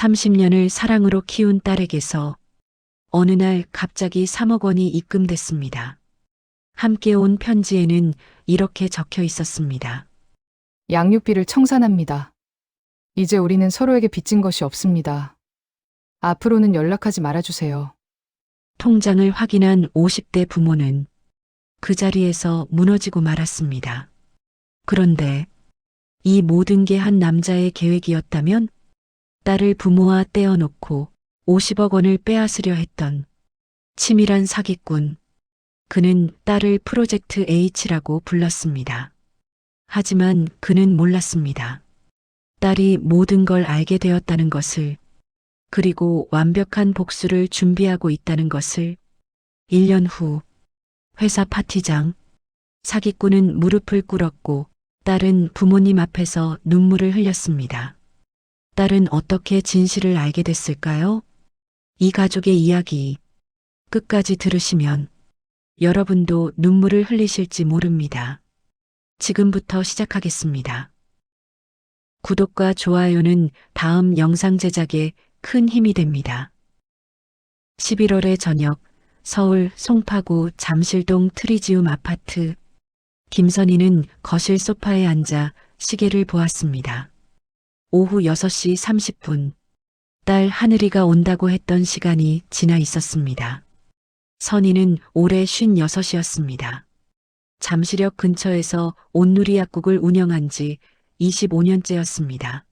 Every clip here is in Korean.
30년을 사랑으로 키운 딸에게서 어느 날 갑자기 3억 원이 입금됐습니다. 함께 온 편지에는 이렇게 적혀 있었습니다. 양육비를 청산합니다. 이제 우리는 서로에게 빚진 것이 없습니다. 앞으로는 연락하지 말아주세요. 통장을 확인한 50대 부모는 그 자리에서 무너지고 말았습니다. 그런데 이 모든 게 한 남자의 계획이었다면 딸을 부모와 떼어놓고 50억 원을 빼앗으려 했던 치밀한 사기꾼. 그는 딸을 프로젝트 H라고 불렀습니다. 하지만 그는 몰랐습니다. 딸이 모든 걸 알게 되었다는 것을, 그리고 완벽한 복수를 준비하고 있다는 것을. 1년 후 회사 파티장, 사기꾼은 무릎을 꿇었고 딸은 부모님 앞에서 눈물을 흘렸습니다. 딸은 어떻게 진실을 알게 됐을까요? 이 가족의 이야기 끝까지 들으시면 여러분도 눈물을 흘리실지 모릅니다. 지금부터 시작하겠습니다. 구독과 좋아요는 다음 영상 제작에 큰 힘이 됩니다. 11월의 저녁, 서울 송파구 잠실동 트리지움 아파트. 김선희는 거실 소파에 앉아 시계를 보았습니다. 오후 6시 30분. 딸 하늘이가 온다고 했던 시간이 지나 있었습니다. 선희는 올해 56이었습니다. 잠시역 근처에서 온누리 약국을 운영한 지 25년째였습니다.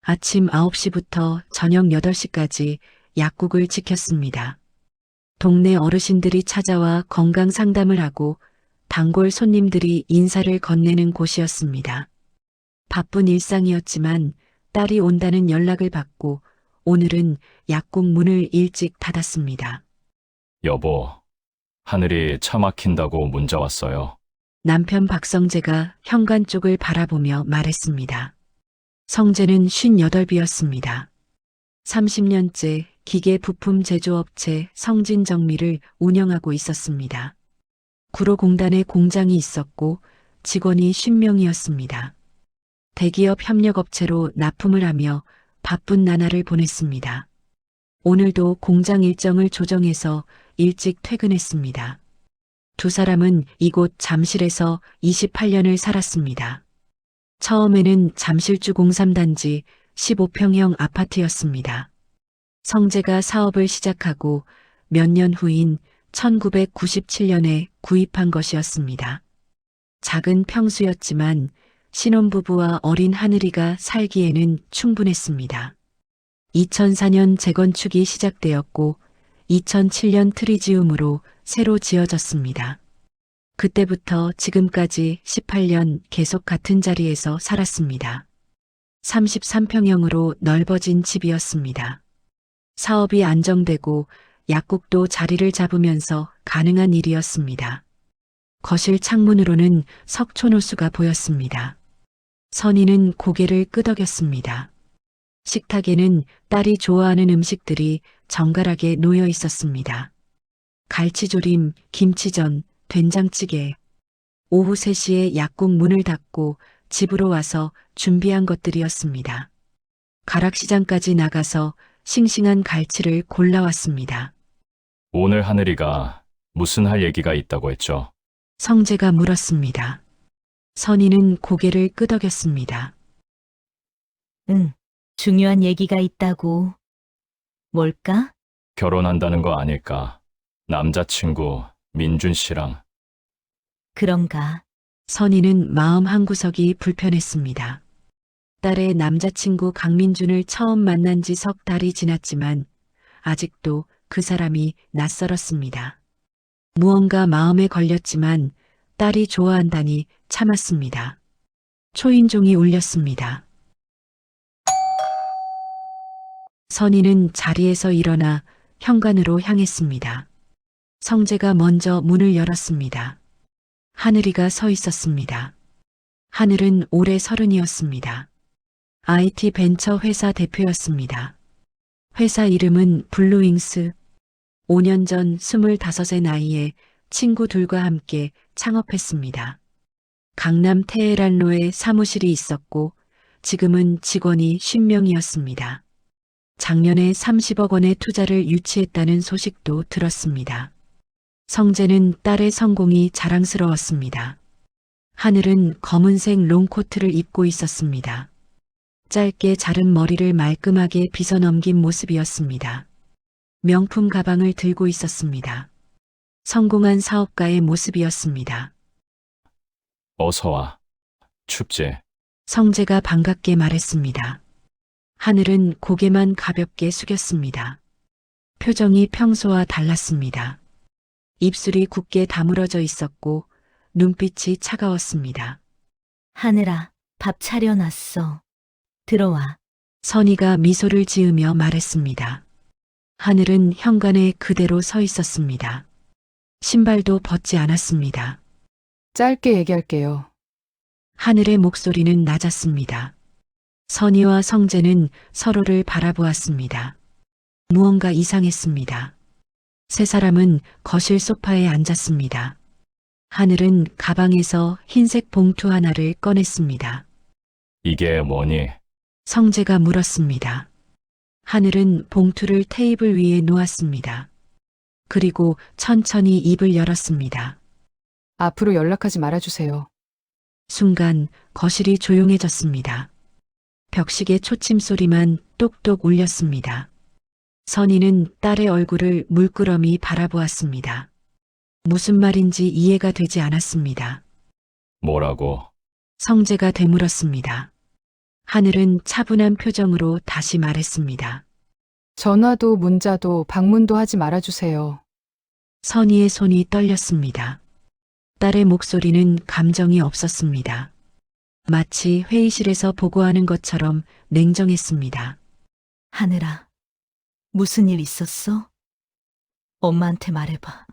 아침 9시부터 저녁 8시까지 약국을 지켰습니다. 동네 어르신들이 찾아와 건강 상담을 하고 단골 손님들이 인사를 건네는 곳이었습니다. 바쁜 일상이었지만 딸이 온다는 연락을 받고 오늘은 약국 문을 일찍 닫았습니다. 여보, 하늘이 차 막힌다고 문자 왔어요. 남편 박성재가 현관 쪽을 바라보며 말했습니다. 성재는 58이었습니다. 30년째 기계 부품 제조업체 성진정미를 운영하고 있었습니다. 구로공단에 공장이 있었고 직원이 50명이었습니다. 대기업 협력업체로 납품을 하며 바쁜 나날을 보냈습니다. 오늘도 공장 일정을 조정해서 일찍 퇴근했습니다. 두 사람은 이곳 잠실에서 28년을 살았습니다. 처음에는 잠실주 03단지 15평형 아파트였습니다. 성재가 사업을 시작하고 몇 년 후인 1997년에 구입한 것이었습니다. 작은 평수였지만 신혼부부와 어린 하늘이가 살기에는 충분했습니다. 2004년 재건축이 시작되었고 2007년 트리지움으로 새로 지어졌습니다. 그때부터 지금까지 18년 계속 같은 자리에서 살았습니다. 33평형으로 넓어진 집이었습니다. 사업이 안정되고 약국도 자리를 잡으면서 가능한 일이었습니다. 거실 창문으로는 석촌호수가 보였습니다. 선희는 고개를 끄덕였습니다. 식탁에는 딸이 좋아하는 음식들이 정갈하게 놓여 있었습니다. 갈치조림, 김치전, 된장찌개. 오후 3시에 약국 문을 닫고 집으로 와서 준비한 것들이었습니다. 가락시장까지 나가서 싱싱한 갈치를 골라왔습니다. 오늘 하늘이가 무슨 할 얘기가 있다고 했죠? 성재가 물었습니다. 선희는 고개를 끄덕였습니다. 응, 중요한 얘기가 있다고. 뭘까? 결혼한다는 거 아닐까? 남자친구 민준 씨랑. 그런가? 선희는 마음 한구석이 불편했습니다. 딸의 남자친구 강민준을 처음 만난 지 석 달이 지났지만 아직도 그 사람이 낯설었습니다. 무언가 마음에 걸렸지만 딸이 좋아한다니 참았습니다. 초인종이 울렸습니다. 선희는 자리에서 일어나 현관으로 향했습니다. 성재가 먼저 문을 열었습니다. 하늘이가 서 있었습니다. 하늘은 올해 30이었습니다. IT 벤처 회사 대표였습니다. 회사 이름은 블루윙스. 5년 전 25의 나이에 친구들과 함께 창업했습니다. 강남 테헤란로에 사무실이 있었고 지금은 직원이 50명이었습니다. 작년에 30억 원의 투자를 유치했다는 소식도 들었습니다. 성재는 딸의 성공이 자랑스러웠습니다. 하늘은 검은색 롱코트를 입고 있었습니다. 짧게 자른 머리를 말끔하게 빗어넘긴 모습이었습니다. 명품 가방을 들고 있었습니다. 성공한 사업가의 모습이었습니다. 어서 와. 춥지? 성재가 반갑게 말했습니다. 하늘은 고개만 가볍게 숙였습니다. 표정이 평소와 달랐습니다. 입술이 굳게 다물어져 있었고 눈빛이 차가웠습니다. 하늘아, 밥 차려놨어. 들어와. 선희가 미소를 지으며 말했습니다. 하늘은 현관에 그대로 서 있었습니다. 신발도 벗지 않았습니다. 짧게 얘기할게요. 하늘의 목소리는 낮았습니다. 선희와 성재는 서로를 바라보았습니다. 무언가 이상했습니다. 세 사람은 거실 소파에 앉았습니다. 하늘은 가방에서 흰색 봉투 하나를 꺼냈습니다. 이게 뭐니? 성재가 물었습니다. 하늘은 봉투를 테이블 위에 놓았습니다. 그리고 천천히 입을 열었습니다. 앞으로 연락하지 말아주세요. 순간 거실이 조용해졌습니다. 벽시계 초침 소리만 똑똑 울렸습니다. 선희는 딸의 얼굴을 물끄러미 바라보았습니다. 무슨 말인지 이해가 되지 않았습니다. 뭐라고? 성재가 되물었습니다. 하늘은 차분한 표정으로 다시 말했습니다. 전화도 문자도 방문도 하지 말아주세요. 선희의 손이 떨렸습니다. 딸의 목소리는 감정이 없었습니다. 마치 회의실에서 보고하는 것처럼 냉정했습니다. 하늘아, 무슨 일 있었어? 엄마한테 말해봐.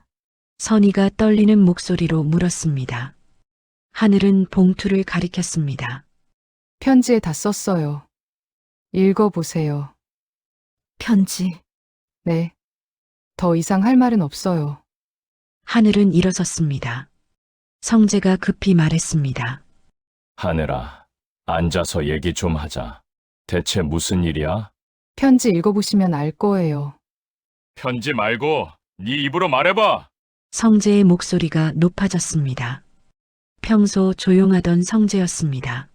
선희가 떨리는 목소리로 물었습니다. 하늘은 봉투를 가리켰습니다. 편지에 다 썼어요. 읽어보세요. 편지. 네. 더 이상 할 말은 없어요. 하늘은 일어섰습니다. 성재가 급히 말했습니다. 하늘아, 앉아서 얘기 좀 하자. 대체 무슨 일이야? 편지 읽어보시면 알 거예요. 편지 말고 네 입으로 말해봐. 성재의 목소리가 높아졌습니다. 평소 조용하던 성재였습니다.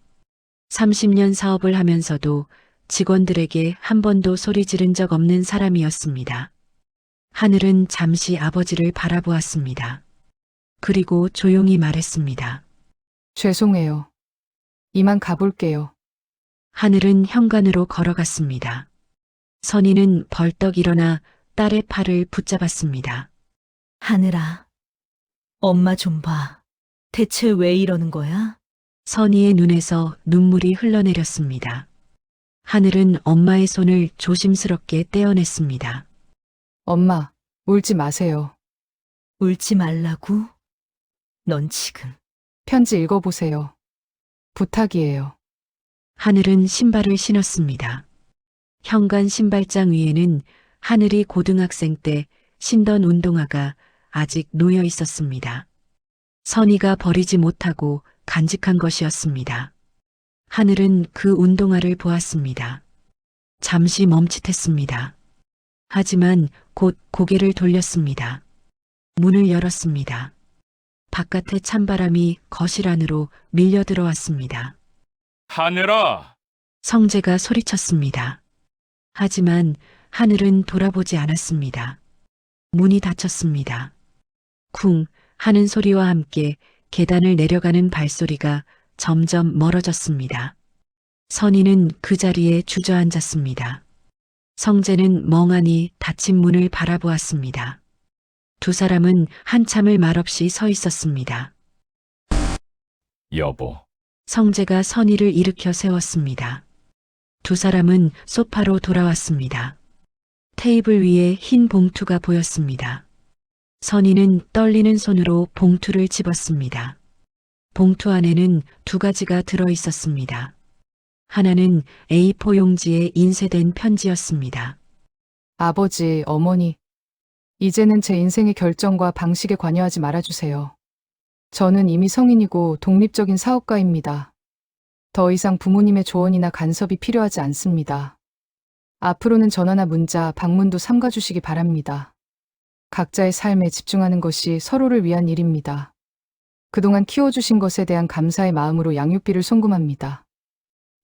30년 사업을 하면서도 직원들에게 한 번도 소리 지른 적 없는 사람이었습니다. 하늘은 잠시 아버지를 바라보았습니다. 그리고 조용히 말했습니다. 죄송해요. 이만 가볼게요. 하늘은 현관으로 걸어갔습니다. 선희는 벌떡 일어나 딸의 팔을 붙잡았습니다. 하늘아, 엄마 좀 봐. 대체 왜 이러는 거야? 선희의 눈에서 눈물이 흘러내렸습니다. 하늘은 엄마의 손을 조심스럽게 떼어냈습니다. 엄마, 울지 마세요. 울지 말라고? 넌 지금 편지 읽어보세요. 부탁이에요. 하늘은 신발을 신었습니다. 현관 신발장 위에는 하늘이 고등학생 때 신던 운동화가 아직 놓여 있었습니다. 선희가 버리지 못하고 간직한 것이었습니다. 하늘은 그 운동화를 보았습니다. 잠시 멈칫했습니다. 하지만 곧 고개를 돌렸습니다. 문을 열었습니다. 바깥의 찬바람이 거실 안으로 밀려 들어왔습니다. 하늘아! 성재가 소리쳤습니다. 하지만 하늘은 돌아보지 않았습니다. 문이 닫혔습니다. 쿵 하는 소리와 함께 계단을 내려가는 발소리가 점점 멀어졌습니다. 선희는 그 자리에 주저앉았습니다. 성재는 멍하니 닫힌 문을 바라보았습니다. 두 사람은 한참을 말없이 서 있었습니다. 여보, 성재가 선희를 일으켜 세웠습니다. 두 사람은 소파로 돌아왔습니다. 테이블 위에 흰 봉투가 보였습니다. 선희는 떨리는 손으로 봉투를 집었습니다. 봉투 안에는 두 가지가 들어 있었습니다. 하나는 A4 용지에 인쇄된 편지였습니다. 아버지, 어머니. 이제는 제 인생의 결정과 방식에 관여하지 말아주세요. 저는 이미 성인이고 독립적인 사업가입니다. 더 이상 부모님의 조언이나 간섭이 필요하지 않습니다. 앞으로는 전화나 문자, 방문도 삼가주시기 바랍니다. 각자의 삶에 집중하는 것이 서로를 위한 일입니다. 그동안 키워주신 것에 대한 감사의 마음으로 양육비를 송금합니다.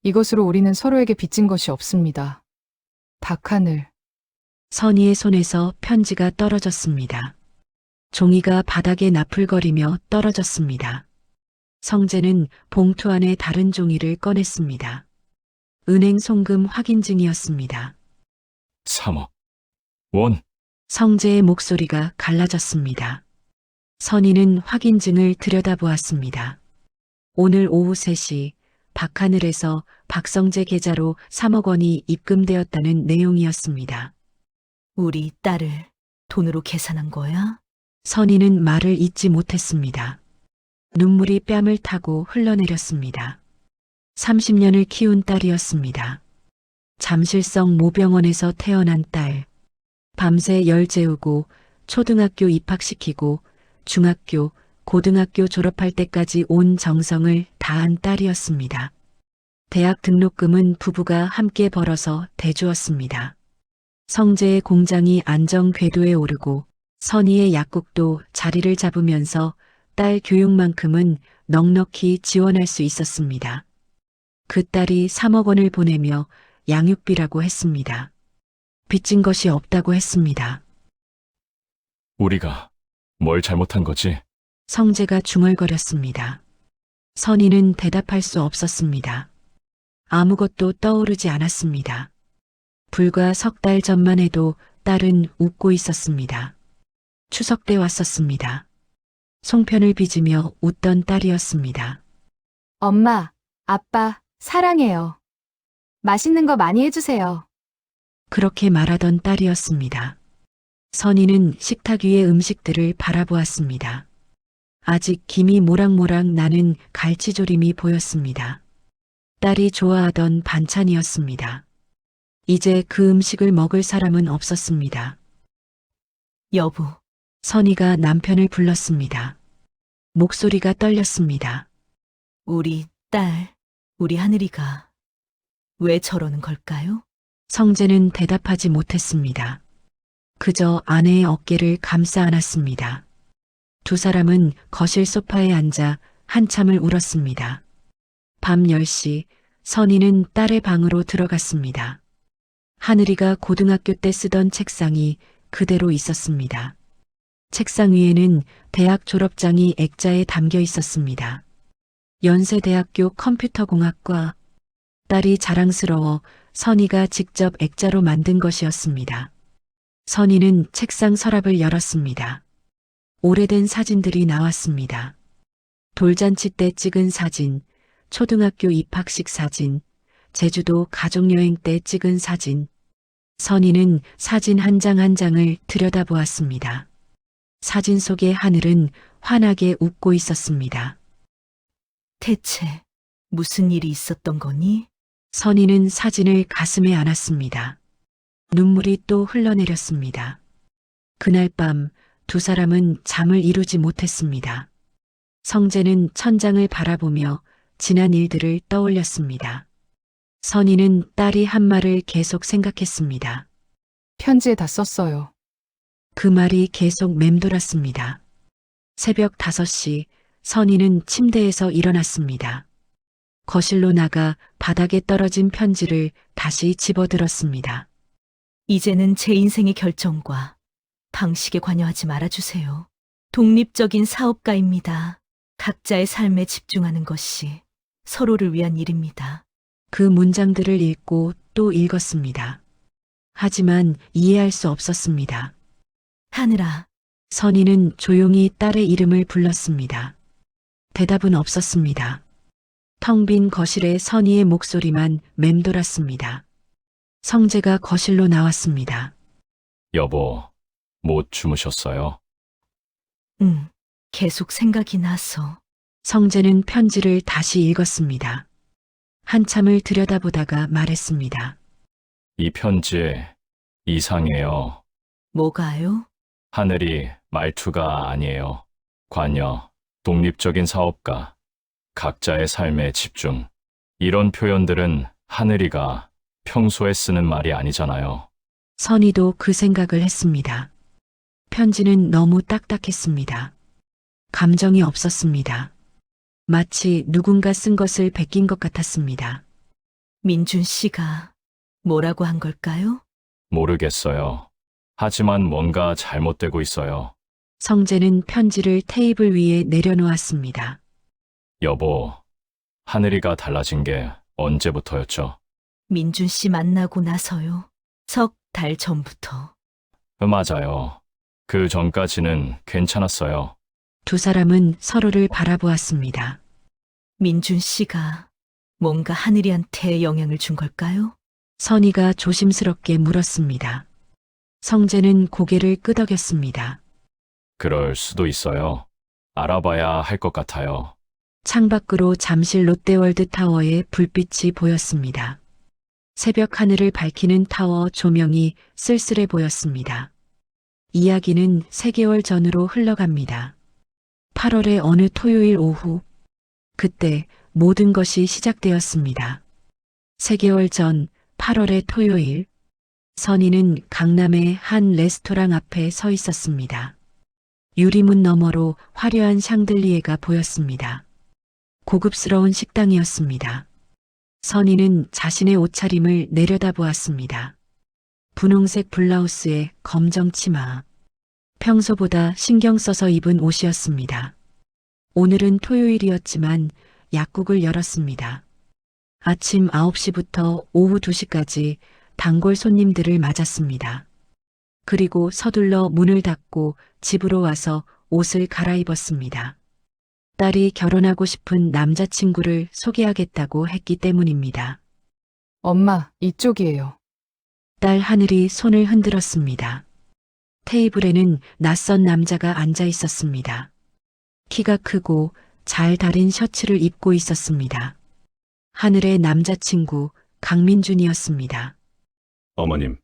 이것으로 우리는 서로에게 빚진 것이 없습니다. 박하늘. 선희의 손에서 편지가 떨어졌습니다. 종이가 바닥에 나풀거리며 떨어졌습니다. 성재는 봉투 안에 다른 종이를 꺼냈습니다. 은행 송금 확인증이었습니다. 3억 원. 성재의 목소리가 갈라졌습니다. 선희는 확인증을 들여다보았습니다. 오늘 오후 3시 박하늘에서 박성재 계좌로 3억 원이 입금되었다는 내용이었습니다. 우리 딸을 돈으로 계산한 거야? 선희는 말을 잇지 못했습니다. 눈물이 뺨을 타고 흘러내렸습니다. 30년을 키운 딸이었습니다. 잠실성 모병원에서 태어난 딸. 밤새 열 재우고 초등학교 입학시키고 중학교, 고등학교 졸업할 때까지 온 정성을 다한 딸이었습니다. 대학 등록금은 부부가 함께 벌어서 대주었습니다. 성재의 공장이 안정 궤도에 오르고 선희의 약국도 자리를 잡으면서 딸 교육만큼은 넉넉히 지원할 수 있었습니다. 그 딸이 3억 원을 보내며 양육비라고 했습니다. 빚진 것이 없다고 했습니다. 우리가 뭘 잘못한 거지? 성재가 중얼거렸습니다. 선희는 대답할 수 없었습니다. 아무것도 떠오르지 않았습니다. 불과 3달 전만 해도 딸은 웃고 있었습니다. 추석 때 왔었습니다. 송편을 빚으며 웃던 딸이었습니다. 엄마, 아빠, 사랑해요. 맛있는 거 많이 해주세요. 그렇게 말하던 딸이었습니다. 선희는 식탁 위의 음식들을 바라보았습니다. 아직 김이 모락모락 나는 갈치조림이 보였습니다. 딸이 좋아하던 반찬이었습니다. 이제 그 음식을 먹을 사람은 없었습니다. 여보, 선희가 남편을 불렀습니다. 목소리가 떨렸습니다. 우리 딸, 우리 하늘이가 왜 저러는 걸까요? 성재는 대답하지 못했습니다. 그저 아내의 어깨를 감싸 안았습니다. 두 사람은 거실 소파에 앉아 한참을 울었습니다. 밤 10시 선희는 딸의 방으로 들어갔습니다. 하늘이가 고등학교 때 쓰던 책상이 그대로 있었습니다. 책상 위에는 대학 졸업장이 액자에 담겨 있었습니다. 연세대학교 컴퓨터공학과. 딸이 자랑스러워 선희가 직접 액자로 만든 것이었습니다. 선희는 책상 서랍을 열었습니다. 오래된 사진들이 나왔습니다. 돌잔치 때 찍은 사진, 초등학교 입학식 사진, 제주도 가족여행 때 찍은 사진. 선희는 사진 한 장 한 장을 들여다보았습니다. 사진 속의 하늘은 환하게 웃고 있었습니다. 대체 무슨 일이 있었던 거니? 선희는 사진을 가슴에 안았습니다. 눈물이 또 흘러내렸습니다. 그날 밤 두 사람은 잠을 이루지 못했습니다. 성재는 천장을 바라보며 지난 일들을 떠올렸습니다. 선희는 딸이 한 말을 계속 생각했습니다. 편지에 다 썼어요. 그 말이 계속 맴돌았습니다. 새벽 5시 선희는 침대에서 일어났습니다. 거실로 나가 바닥에 떨어진 편지를 다시 집어들었습니다. 이제는 제 인생의 결정과 방식에 관여하지 말아주세요. 독립적인 사업가입니다. 각자의 삶에 집중하는 것이 서로를 위한 일입니다. 그 문장들을 읽고 또 읽었습니다. 하지만 이해할 수 없었습니다. 하늘아, 선희는 조용히 딸의 이름을 불렀습니다. 대답은 없었습니다. 텅 빈 거실에 선희의 목소리만 맴돌았습니다. 성재가 거실로 나왔습니다. 여보, 못 주무셨어요? 응, 계속 생각이 나서. 성재는 편지를 다시 읽었습니다. 한참을 들여다보다가 말했습니다. 이 편지에 이상해요. 뭐가요? 하늘이 말투가 아니에요. 관여, 독립적인 사업가, 각자의 삶에 집중. 이런 표현들은 하늘이가 평소에 쓰는 말이 아니잖아요. 선희도 그 생각을 했습니다. 편지는 너무 딱딱했습니다. 감정이 없었습니다. 마치 누군가 쓴 것을 베낀 것 같았습니다. 민준 씨가 뭐라고 한 걸까요? 모르겠어요. 하지만 뭔가 잘못되고 있어요. 성재는 편지를 테이블 위에 내려놓았습니다. 여보, 하늘이가 달라진 게 언제부터였죠? 민준 씨 만나고 나서요. 석 달 전부터. 맞아요. 그 전까지는 괜찮았어요. 두 사람은 서로를 바라보았습니다. 민준 씨가 뭔가 하늘이한테 영향을 준 걸까요? 선희가 조심스럽게 물었습니다. 성재는 고개를 끄덕였습니다. 그럴 수도 있어요. 알아봐야 할 것 같아요. 창밖으로 잠실 롯데월드 타워의 불빛이 보였습니다. 새벽 하늘을 밝히는 타워 조명이 쓸쓸해 보였습니다. 이야기는 3개월 전으로 흘러갑니다. 8월의 어느 토요일 오후, 그때 모든 것이 시작되었습니다. 3개월 전 8월의 토요일, 선희는 강남의 한 레스토랑 앞에 서 있었습니다. 유리문 너머로 화려한 샹들리에가 보였습니다. 고급스러운 식당이었습니다. 선희는 자신의 옷차림을 내려다보았습니다. 분홍색 블라우스에 검정 치마. 평소보다 신경 써서 입은 옷이었습니다. 오늘은 토요일이었지만 약국을 열었습니다. 아침 9시부터 오후 2시까지 단골 손님들을 맞았습니다. 그리고 서둘러 문을 닫고 집으로 와서 옷을 갈아입었습니다. 딸이 결혼하고 싶은 남자친구를 소개하겠다고 했기 때문입니다. 엄마, 이쪽이에요. 딸 하늘이 손을 흔들었습니다. 테이블에는 낯선 남자가 앉아 있었습니다. 키가 크고 잘 다린 셔츠를 입고 있었습니다. 하늘의 남자친구 강민준이었습니다. 어머님,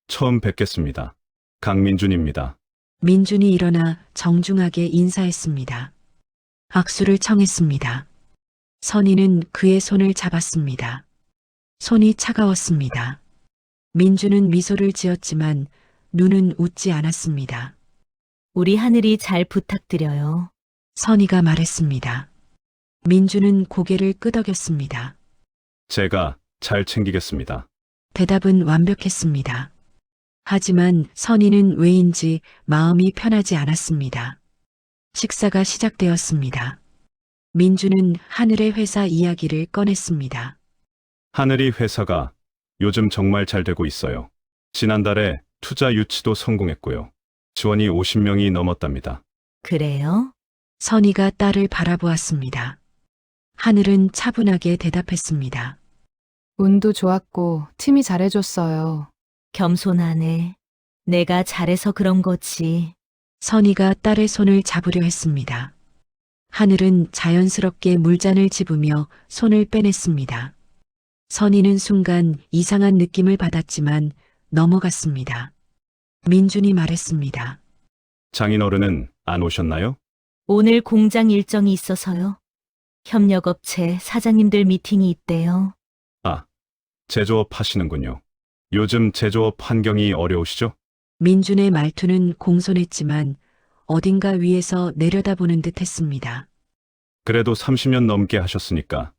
처음 뵙겠습니다. 강민준입니다. 민준이 일어나 정중하게 인사했습니다. 악수를 청했습니다. 선희는 그의 손을 잡았습니다. 손이 차가웠습니다. 민준은 미소를 지었지만 눈은 웃지 않았습니다. 우리 하늘이 잘 부탁드려요. 선희가 말했습니다. 민준은 고개를 끄덕였습니다. 제가 잘 챙기겠습니다. 대답은 완벽했습니다. 하지만 선희는 왜인지 마음이 편하지 않았습니다. 식사가 시작되었습니다. 민준은 하늘의 회사 이야기를 꺼냈습니다. 하늘이 회사가 요즘 정말 잘 되고 있어요. 지난달에 투자 유치도 성공했고요. 지원이 50명이 넘었답니다. 그래요? 선희가 딸을 바라보았습니다. 하늘은 차분하게 대답했습니다. 운도 좋았고 팀이 잘해줬어요. 겸손하네. 내가 잘해서 그런 거지. 선희가 딸의 손을 잡으려 했습니다. 하늘은 자연스럽게 물잔을 집으며 손을 빼냈습니다. 선희는 순간 이상한 느낌을 받았지만 넘어갔습니다. 민준이 말했습니다. 장인어른은 안 오셨나요? 오늘 공장 일정이 있어서요. 협력업체 사장님들 미팅이 있대요. 제조업 하시는군요. 요즘 제조업 환경이 어려우시죠? 민준의 말투는 공손했지만 어딘가 위에서 내려다보는 듯 했습니다. 그래도 30년 넘게 하셨으니까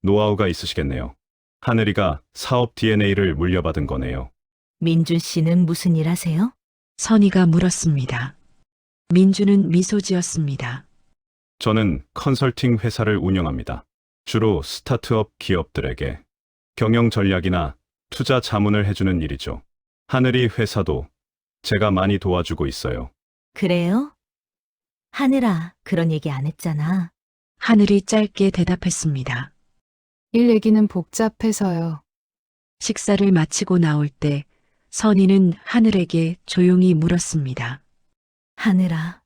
노하우가 있으시겠네요. 하늘이가 사업 DNA를 물려받은 거네요. 민준 씨는 무슨 일 하세요? 선희가 물었습니다. 민준은 미소 지었습니다. 저는 컨설팅 회사를 운영합니다. 주로 스타트업 기업들에게 경영 전략이나 투자 자문을 해주는 일이죠. 하늘이 회사도 제가 많이 도와주고 있어요. 그래요? 하늘아, 그런 얘기 안 했잖아. 하늘이 짧게 대답했습니다. 일 얘기는 복잡해서요. 식사를 마치고 나올 때 선희는 하늘에게 조용히 물었습니다. 하늘아,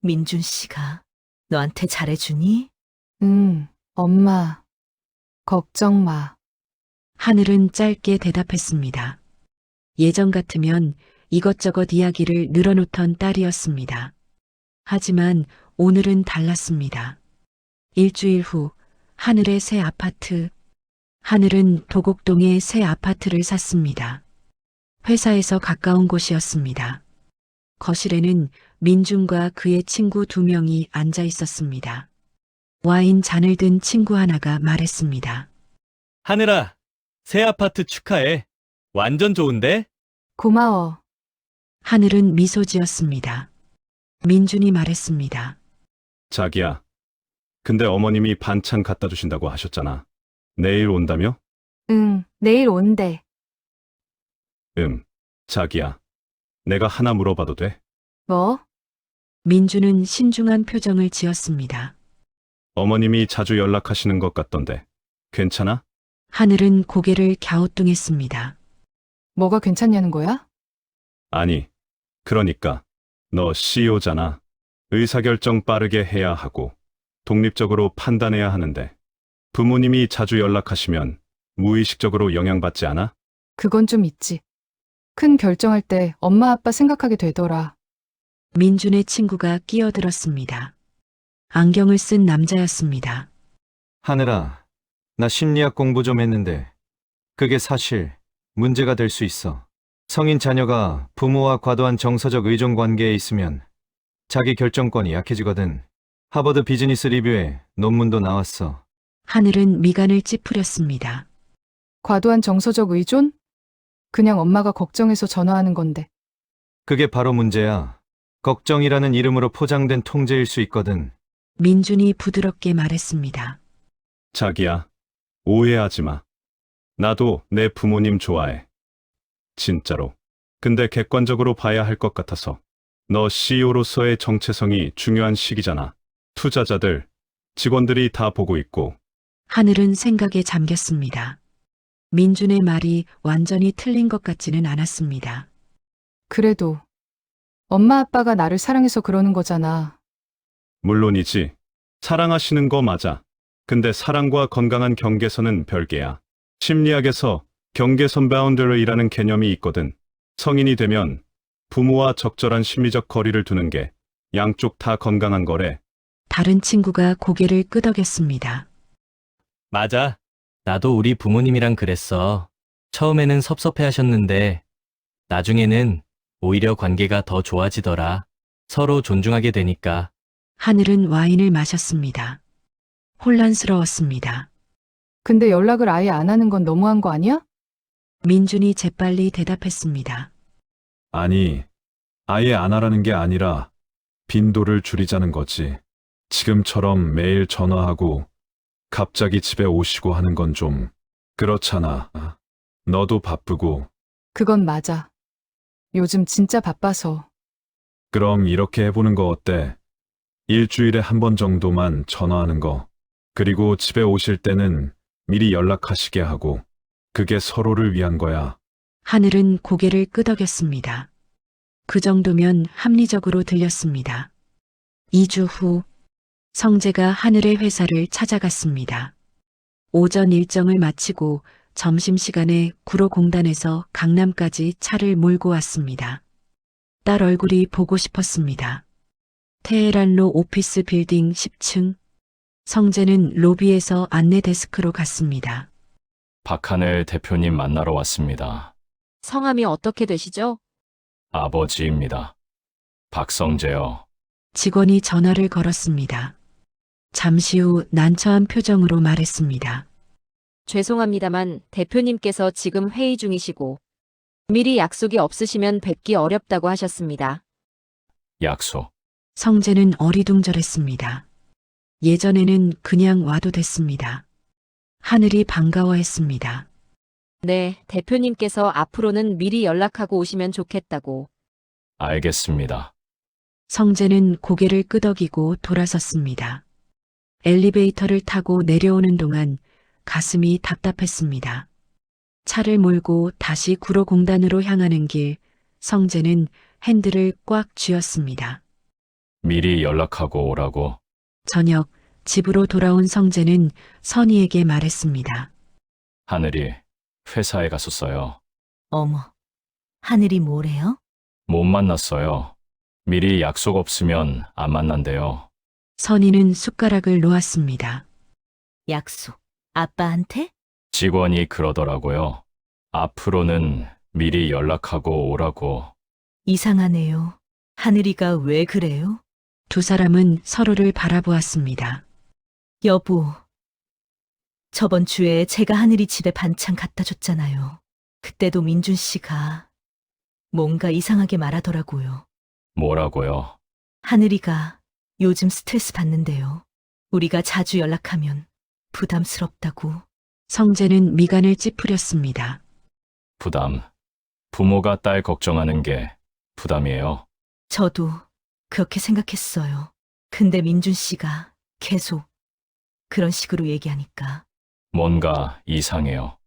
민준 씨가 너한테 잘해주니? 엄마. 걱정 마. 하늘은 짧게 대답했습니다. 예전 같으면 이것저것 이야기를 늘어놓던 딸이었습니다. 하지만 오늘은 달랐습니다. 일주일 후 하늘의 새 아파트. 하늘은 도곡동에 새 아파트를 샀습니다. 회사에서 가까운 곳이었습니다. 거실에는 민준과 그의 친구 2명이 앉아 있었습니다. 와인 잔을 든 친구 하나가 말했습니다. 하늘아, 새 아파트 축하해. 완전 좋은데? 고마워. 하늘은 미소 지었습니다. 민준이 말했습니다. 자기야. 근데 어머님이 반찬 갖다 주신다고 하셨잖아. 내일 온다며? 응, 내일 온대. 자기야. 내가 하나 물어봐도 돼? 뭐? 민준은 신중한 표정을 지었습니다. 어머님이 자주 연락하시는 것 같던데. 괜찮아? 하늘은 고개를 갸우뚱했습니다. 뭐가 괜찮냐는 거야? 아니, 그러니까 너 CEO잖아. 의사결정 빠르게 해야 하고 독립적으로 판단해야 하는데 부모님이 자주 연락하시면 무의식적으로 영향받지 않아? 그건 좀 있지. 큰 결정할 때 엄마 아빠 생각하게 되더라. 민준의 친구가 끼어들었습니다. 안경을 쓴 남자였습니다. 하늘아, 나 심리학 공부 좀 했는데 그게 사실 문제가 될 수 있어. 성인 자녀가 부모와 과도한 정서적 의존 관계에 있으면 자기 결정권이 약해지거든. 하버드 비즈니스 리뷰에 논문도 나왔어. 하늘은 미간을 찌푸렸습니다. 과도한 정서적 의존? 그냥 엄마가 걱정해서 전화하는 건데. 그게 바로 문제야. 걱정이라는 이름으로 포장된 통제일 수 있거든. 민준이 부드럽게 말했습니다. 자기야, 오해하지 마. 나도 내 부모님 좋아해. 진짜로. 근데 객관적으로 봐야 할 것 같아서. 너 CEO로서의 정체성이 중요한 시기잖아. 투자자들, 직원들이 다 보고 있고. 하늘은 생각에 잠겼습니다. 민준의 말이 완전히 틀린 것 같지는 않았습니다. 그래도 엄마 아빠가 나를 사랑해서 그러는 거잖아. 물론이지. 사랑하시는 거 맞아. 근데 사랑과 건강한 경계선은 별개야. 심리학에서 경계선 바운더리라는 개념이 있거든. 성인이 되면 부모와 적절한 심리적 거리를 두는 게 양쪽 다 건강한 거래. 다른 친구가 고개를 끄덕였습니다. 맞아. 나도 우리 부모님이랑 그랬어. 처음에는 섭섭해 하셨는데, 나중에는 오히려 관계가 더 좋아지더라. 서로 존중하게 되니까. 하늘은 와인을 마셨습니다. 혼란스러웠습니다. 근데 연락을 아예 안 하는 건 너무한 거 아니야? 민준이 재빨리 대답했습니다. 아니, 아예 안 하라는 게 아니라 빈도를 줄이자는 거지. 지금처럼 매일 전화하고 갑자기 집에 오시고 하는 건 좀 그렇잖아. 너도 바쁘고. 그건 맞아. 요즘 진짜 바빠서. 그럼 이렇게 해보는 거 어때? 일주일에 한 번 정도만 전화하는 거. 그리고 집에 오실 때는 미리 연락하시게 하고. 그게 서로를 위한 거야. 하늘은 고개를 끄덕였습니다. 그 정도면 합리적으로 들렸습니다. 2주 후, 성재가 하늘의 회사를 찾아갔습니다. 오전 일정을 마치고 점심시간에 구로공단에서 강남까지 차를 몰고 왔습니다. 딸 얼굴이 보고 싶었습니다. 테헤란로 오피스 빌딩 10층. 성재는 로비에서 안내 데스크로 갔습니다. 박하늘 대표님 만나러 왔습니다. 성함이 어떻게 되시죠? 아버지입니다. 박성재요. 직원이 전화를 걸었습니다. 잠시 후 난처한 표정으로 말했습니다. 죄송합니다만 대표님께서 지금 회의 중이시고 미리 약속이 없으시면 뵙기 어렵다고 하셨습니다. 약속. 성재는 어리둥절했습니다. 예전에는 그냥 와도 됐습니다. 하늘이 반가워했습니다. 네, 대표님께서 앞으로는 미리 연락하고 오시면 좋겠다고. 알겠습니다. 성재는 고개를 끄덕이고 돌아섰습니다. 엘리베이터를 타고 내려오는 동안 가슴이 답답했습니다. 차를 몰고 다시 구로공단으로 향하는 길, 성재는 핸들을 꽉 쥐었습니다. 미리 연락하고 오라고. 저녁 집으로 돌아온 성재는 선희에게 말했습니다. 하늘이 회사에 갔었어요. 어머, 하늘이 뭐래요? 못 만났어요. 미리 약속 없으면 안 만난대요. 선희는 숟가락을 놓았습니다. 약속. 아빠한테? 직원이 그러더라고요. 앞으로는 미리 연락하고 오라고. 이상하네요. 하늘이가 왜 그래요? 두 사람은 서로를 바라보았습니다. 여보, 저번 주에 제가 하늘이 집에 반찬 갖다 줬잖아요. 그때도 민준 씨가 뭔가 이상하게 말하더라고요. 뭐라고요? 하늘이가 요즘 스트레스 받는데요. 우리가 자주 연락하면 부담스럽다고. 성재는 미간을 찌푸렸습니다. 부담. 부모가 딸 걱정하는 게 부담이에요. 저도 그렇게 생각했어요. 근데 민준 씨가 계속 그런 식으로 얘기하니까. 뭔가 이상해요.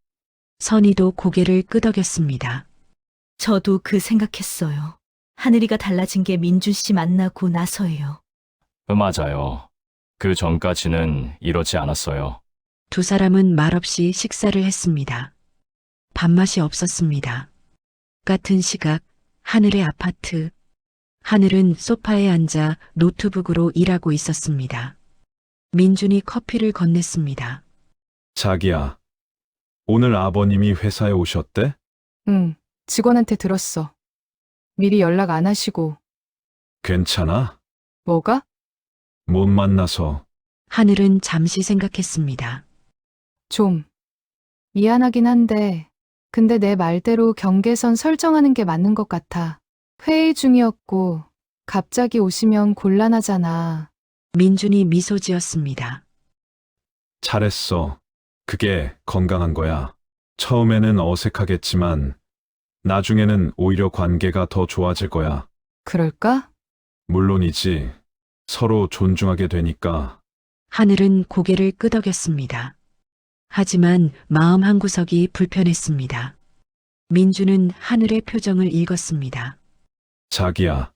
선희도 고개를 끄덕였습니다. 저도 그 생각했어요. 하늘이가 달라진 게 민준 씨 만나고 나서예요. 맞아요. 그 전까지는 이러지 않았어요. 두 사람은 말없이 식사를 했습니다. 밥맛이 없었습니다. 같은 시각, 하늘의 아파트. 하늘은 소파에 앉아 노트북으로 일하고 있었습니다. 민준이 커피를 건넸습니다. 자기야, 오늘 아버님이 회사에 오셨대? 응, 직원한테 들었어. 미리 연락 안 하시고. 괜찮아? 뭐가? 못 만나서. 하늘은 잠시 생각했습니다. 좀 미안하긴 한데, 근데 내 말대로 경계선 설정하는 게 맞는 것 같아. 회의 중이었고 갑자기 오시면 곤란하잖아. 민준이 미소 지었습니다. 잘했어. 그게 건강한 거야. 처음에는 어색하겠지만 나중에는 오히려 관계가 더 좋아질 거야. 그럴까? 물론이지. 서로 존중하게 되니까. 하늘은 고개를 끄덕였습니다. 하지만 마음 한구석이 불편했습니다. 민준은 하늘의 표정을 읽었습니다. 자기야,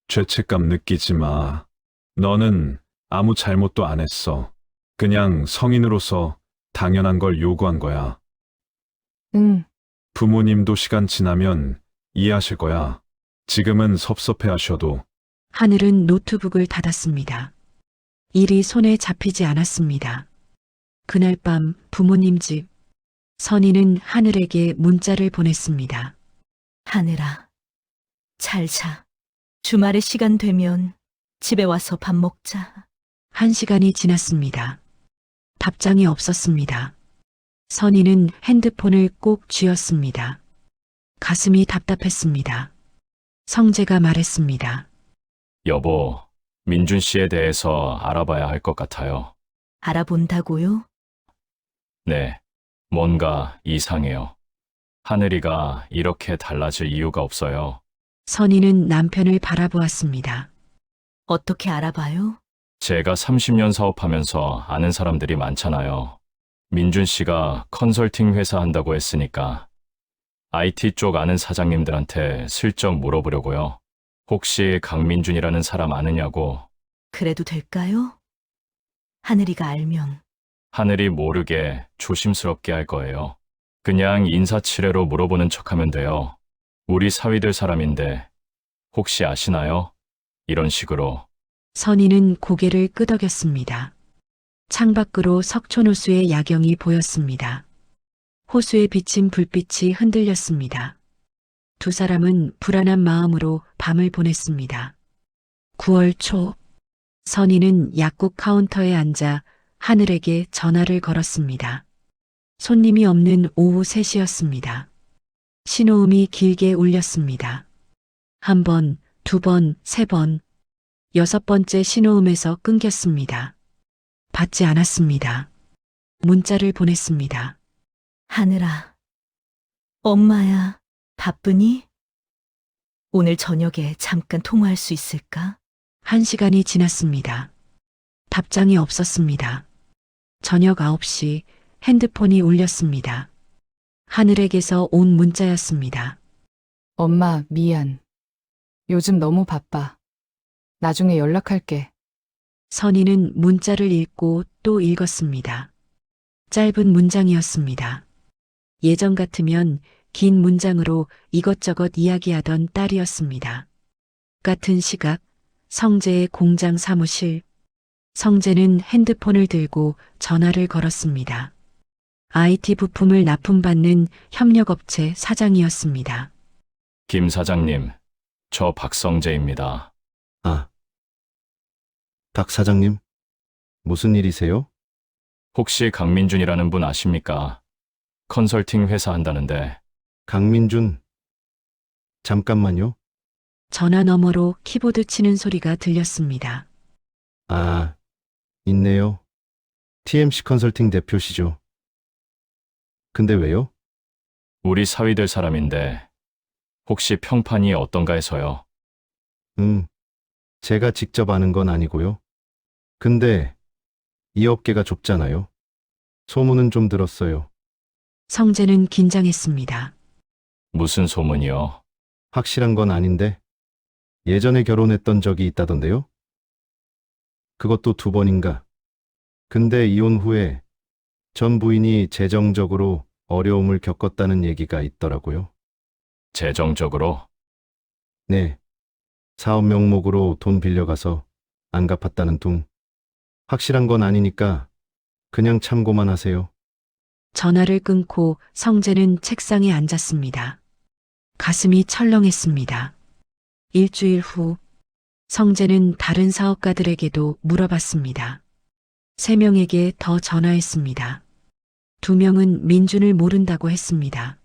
죄책감 느끼지 마. 너는 아무 잘못도 안 했어. 그냥 성인으로서 당연한 걸 요구한 거야. 응, 부모님도 시간 지나면 이해하실 거야. 지금은 섭섭해 하셔도. 하늘은 노트북을 닫았습니다. 일이 손에 잡히지 않았습니다. 그날 밤 부모님 집. 선희는 하늘에게 문자를 보냈습니다. 하늘아, 잘 자. 주말에 시간 되면 집에 와서 밥 먹자. 1시간이 지났습니다. 답장이 없었습니다. 선희는 핸드폰을 꼭 쥐었습니다. 가슴이 답답했습니다. 성재가 말했습니다. 여보, 민준 씨에 대해서 알아봐야 할 것 같아요. 알아본다고요? 네, 뭔가 이상해요. 하늘이가 이렇게 달라질 이유가 없어요. 선희는 남편을 바라보았습니다. 어떻게 알아봐요? 제가 30년 사업하면서 아는 사람들이 많잖아요. 민준 씨가 컨설팅 회사 한다고 했으니까 IT 쪽 아는 사장님들한테 슬쩍 물어보려고요. 혹시 강민준이라는 사람 아느냐고. 그래도 될까요? 하늘이가 알면. 하늘이 모르게 조심스럽게 할 거예요. 그냥 인사치레로 물어보는 척하면 돼요. 우리 사위들 사람인데 혹시 아시나요? 이런 식으로. 선희는 고개를 끄덕였습니다. 창밖으로 석촌호수의 야경이 보였습니다. 호수에 비친 불빛이 흔들렸습니다. 두 사람은 불안한 마음으로 밤을 보냈습니다. 9월 초, 선희는 약국 카운터에 앉아 하늘에게 전화를 걸었습니다. 손님이 없는 오후 3시였습니다. 신호음이 길게 울렸습니다. 1번, 2번, 3번, 6번째 신호음에서 끊겼습니다. 받지 않았습니다. 문자를 보냈습니다. 하늘아, 엄마야, 바쁘니? 오늘 저녁에 잠깐 통화할 수 있을까? 1시간이 지났습니다. 답장이 없었습니다. 저녁 9시 핸드폰이 울렸습니다. 하늘에게서 온 문자였습니다. 엄마, 미안. 요즘 너무 바빠. 나중에 연락할게. 선희는 문자를 읽고 또 읽었습니다. 짧은 문장이었습니다. 예전 같으면 긴 문장으로 이것저것 이야기하던 딸이었습니다. 같은 시각, 성재의 공장 사무실. 성재는 핸드폰을 들고 전화를 걸었습니다. IT 부품을 납품받는 협력업체 사장이었습니다. 김 사장님, 저 박성재입니다. 아, 박 사장님, 무슨 일이세요? 혹시 강민준이라는 분 아십니까? 컨설팅 회사 한다는데 강민준, 잠깐만요. 전화 너머로 키보드 치는 소리가 들렸습니다. 아, 있네요. TMC 컨설팅 대표시죠. 근데 왜요? 우리 사위 될 사람인데 혹시 평판이 어떤가 해서요. 제가 직접 아는 건 아니고요. 근데 이 업계가 좁잖아요. 소문은 좀 들었어요. 성재는 긴장했습니다. 무슨 소문이요? 확실한 건 아닌데 예전에 결혼했던 적이 있다던데요? 그것도 2번인가. 근데 이혼 후에 전 부인이 재정적으로 어려움을 겪었다는 얘기가 있더라고요. 재정적으로? 네. 사업 명목으로 돈 빌려가서 안 갚았다는 둥. 확실한 건 아니니까 그냥 참고만 하세요. 전화를 끊고 성재는 책상에 앉았습니다. 가슴이 철렁했습니다. 일주일 후 성재는 다른 사업가들에게도 물어봤습니다. 3명에게 더 전화했습니다. 2명은 민준을 모른다고 했습니다.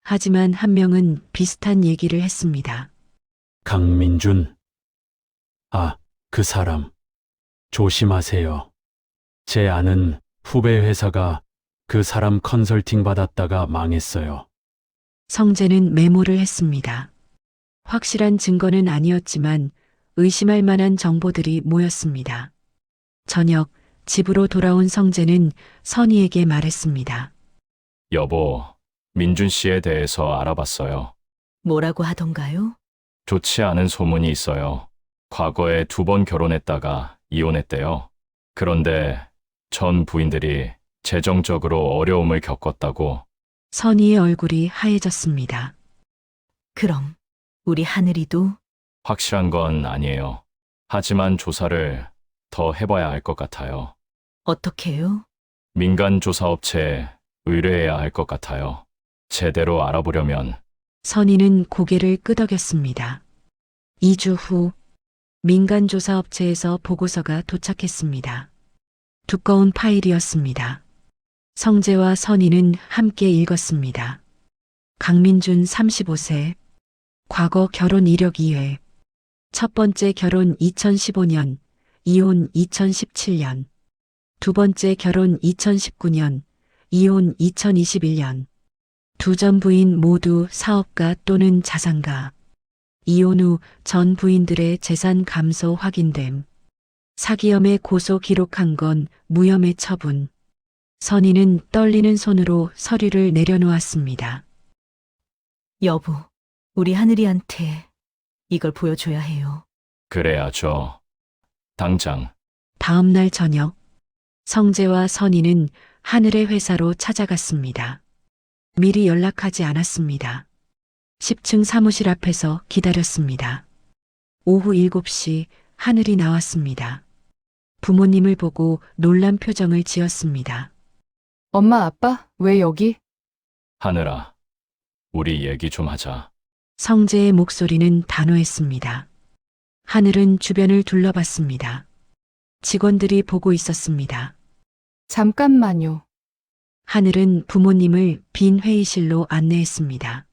하지만 1명은 비슷한 얘기를 했습니다. 강민준. 아, 그 사람. 조심하세요. 제 아는 후배 회사가 그 사람 컨설팅 받았다가 망했어요. 성재는 메모를 했습니다. 확실한 증거는 아니었지만 의심할 만한 정보들이 모였습니다. 저녁 집으로 돌아온 성재는 선희에게 말했습니다. 여보, 민준 씨에 대해서 알아봤어요. 뭐라고 하던가요? 좋지 않은 소문이 있어요. 과거에 2번 결혼했다가 이혼했대요. 그런데 전 부인들이 재정적으로 어려움을 겪었다고. 선희의 얼굴이 하얘졌습니다. 그럼 우리 하늘이도 확실한 건 아니에요. 하지만 조사를 더 해봐야 할 것 같아요. 어떻게 해요? 민간 조사업체에 의뢰해야 할 것 같아요. 제대로 알아보려면. 선희는 고개를 끄덕였습니다. 2주 후 민간 조사업체에서 보고서가 도착했습니다. 두꺼운 파일이었습니다. 성재와 선희는 함께 읽었습니다. 강민준 35세, 과거 결혼 이력 2회, 첫 번째 결혼 2015년, 이혼 2017년, 두 번째 결혼 2019년, 이혼 2021년, 두 전 부인 모두 사업가 또는 자산가, 이혼 후 전 부인들의 재산 감소 확인됨, 사기혐의 고소 기록한 건 무혐의 처분. 선희는 떨리는 손으로 서류를 내려놓았습니다. 여보, 우리 하늘이한테 이걸 보여줘야 해요. 그래야죠. 당장. 다음 날 저녁, 성재와 선희는 하늘의 회사로 찾아갔습니다. 미리 연락하지 않았습니다. 10층 사무실 앞에서 기다렸습니다. 오후 7시 하늘이 나왔습니다. 부모님을 보고 놀란 표정을 지었습니다. 엄마, 아빠, 왜 여기? 하늘아, 우리 얘기 좀 하자. 성재의 목소리는 단호했습니다. 하늘은 주변을 둘러봤습니다. 직원들이 보고 있었습니다. 잠깐만요. 하늘은 부모님을 빈 회의실로 안내했습니다.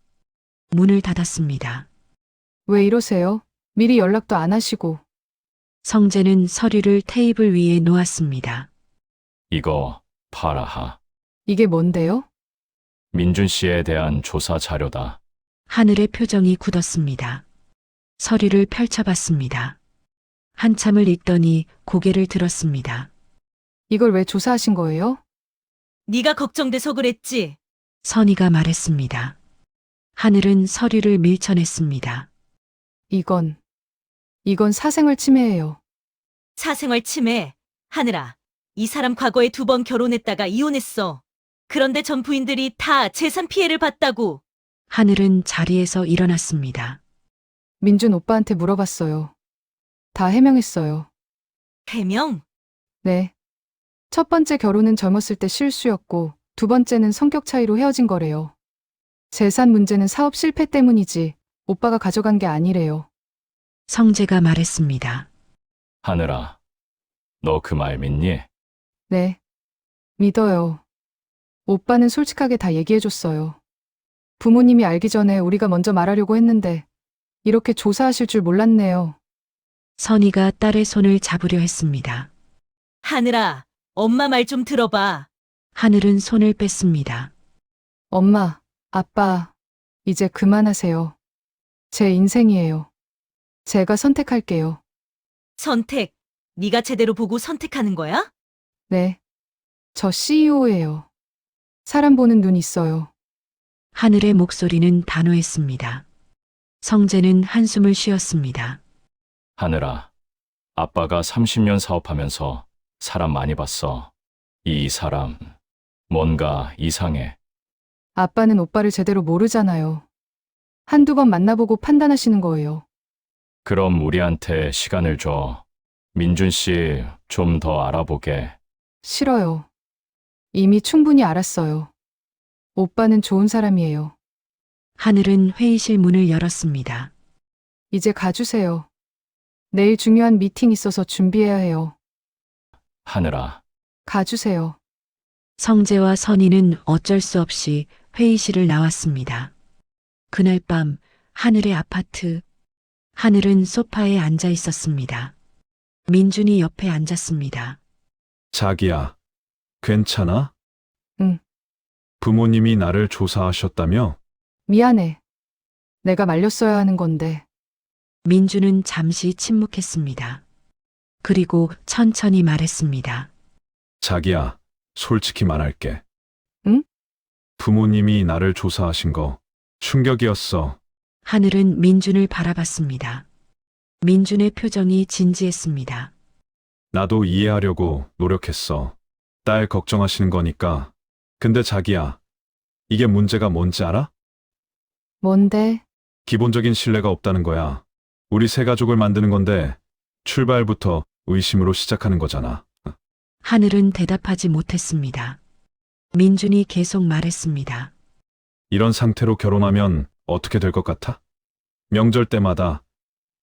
문을 닫았습니다. 왜 이러세요? 미리 연락도 안 하시고. 성재는 서류를 테이블 위에 놓았습니다. 이거 봐라. 이게 뭔데요? 민준 씨에 대한 조사 자료다. 하늘의 표정이 굳었습니다. 서류를 펼쳐봤습니다. 한참을 읽더니 고개를 들었습니다. 이걸 왜 조사하신 거예요? 네가 걱정돼서 그랬지. 선희가 말했습니다. 하늘은 서류를 밀쳐냈습니다. 이건 사생활 침해예요. 사생활 침해. 하늘아, 이 사람 과거에 2번 결혼했다가 이혼했어. 그런데 전 부인들이 다 재산 피해를 봤다고. 하늘은 자리에서 일어났습니다. 민준 오빠한테 물어봤어요. 다 해명했어요. 해명? 네. 첫 번째 결혼은 젊었을 때 실수였고, 두 번째는 성격 차이로 헤어진 거래요. 재산 문제는 사업 실패 때문이지 오빠가 가져간 게 아니래요. 성재가 말했습니다. 하늘아, 너 그 말 믿니? 네. 믿어요. 오빠는 솔직하게 다 얘기해줬어요. 부모님이 알기 전에 우리가 먼저 말하려고 했는데 이렇게 조사하실 줄 몰랐네요. 선희가 딸의 손을 잡으려 했습니다. 하늘아, 엄마 말 좀 들어봐. 하늘은 손을 뺐습니다. 엄마, 아빠, 이제 그만하세요. 제 인생이에요. 제가 선택할게요. 선택. 네가 제대로 보고 선택하는 거야? 네. 저 CEO예요. 사람 보는 눈 있어요. 하늘의 목소리는 단호했습니다. 성재는 한숨을 쉬었습니다. 하늘아, 아빠가 30년 사업하면서 사람 많이 봤어. 이 사람, 뭔가 이상해. 아빠는 오빠를 제대로 모르잖아요. 한두 번 만나보고 판단하시는 거예요. 그럼 우리한테 시간을 줘. 민준 씨 좀 더 알아보게. 싫어요. 이미 충분히 알았어요. 오빠는 좋은 사람이에요. 하늘은 회의실 문을 열었습니다. 이제 가주세요. 내일 중요한 미팅 있어서 준비해야 해요. 하늘아, 가주세요. 성재와 선희는 어쩔 수 없이 회의실을 나왔습니다. 그날 밤 하늘의 아파트. 하늘은 소파에 앉아 있었습니다. 민준이 옆에 앉았습니다. 자기야, 괜찮아? 응. 부모님이 나를 조사하셨다며? 미안해. 내가 말렸어야 하는 건데. 민준은 잠시 침묵했습니다. 그리고 천천히 말했습니다. 자기야, 솔직히 말할게. 응? 부모님이 나를 조사하신 거 충격이었어. 하늘은 민준을 바라봤습니다. 민준의 표정이 진지했습니다. 나도 이해하려고 노력했어. 딸 걱정하시는 거니까. 근데 자기야, 이게 문제가 뭔지 알아? 뭔데? 기본적인 신뢰가 없다는 거야. 우리 세 가족을 만드는 건데 출발부터 의심으로 시작하는 거잖아. 하늘은 대답하지 못했습니다. 민준이 계속 말했습니다. 이런 상태로 결혼하면 어떻게 될 것 같아? 명절 때마다,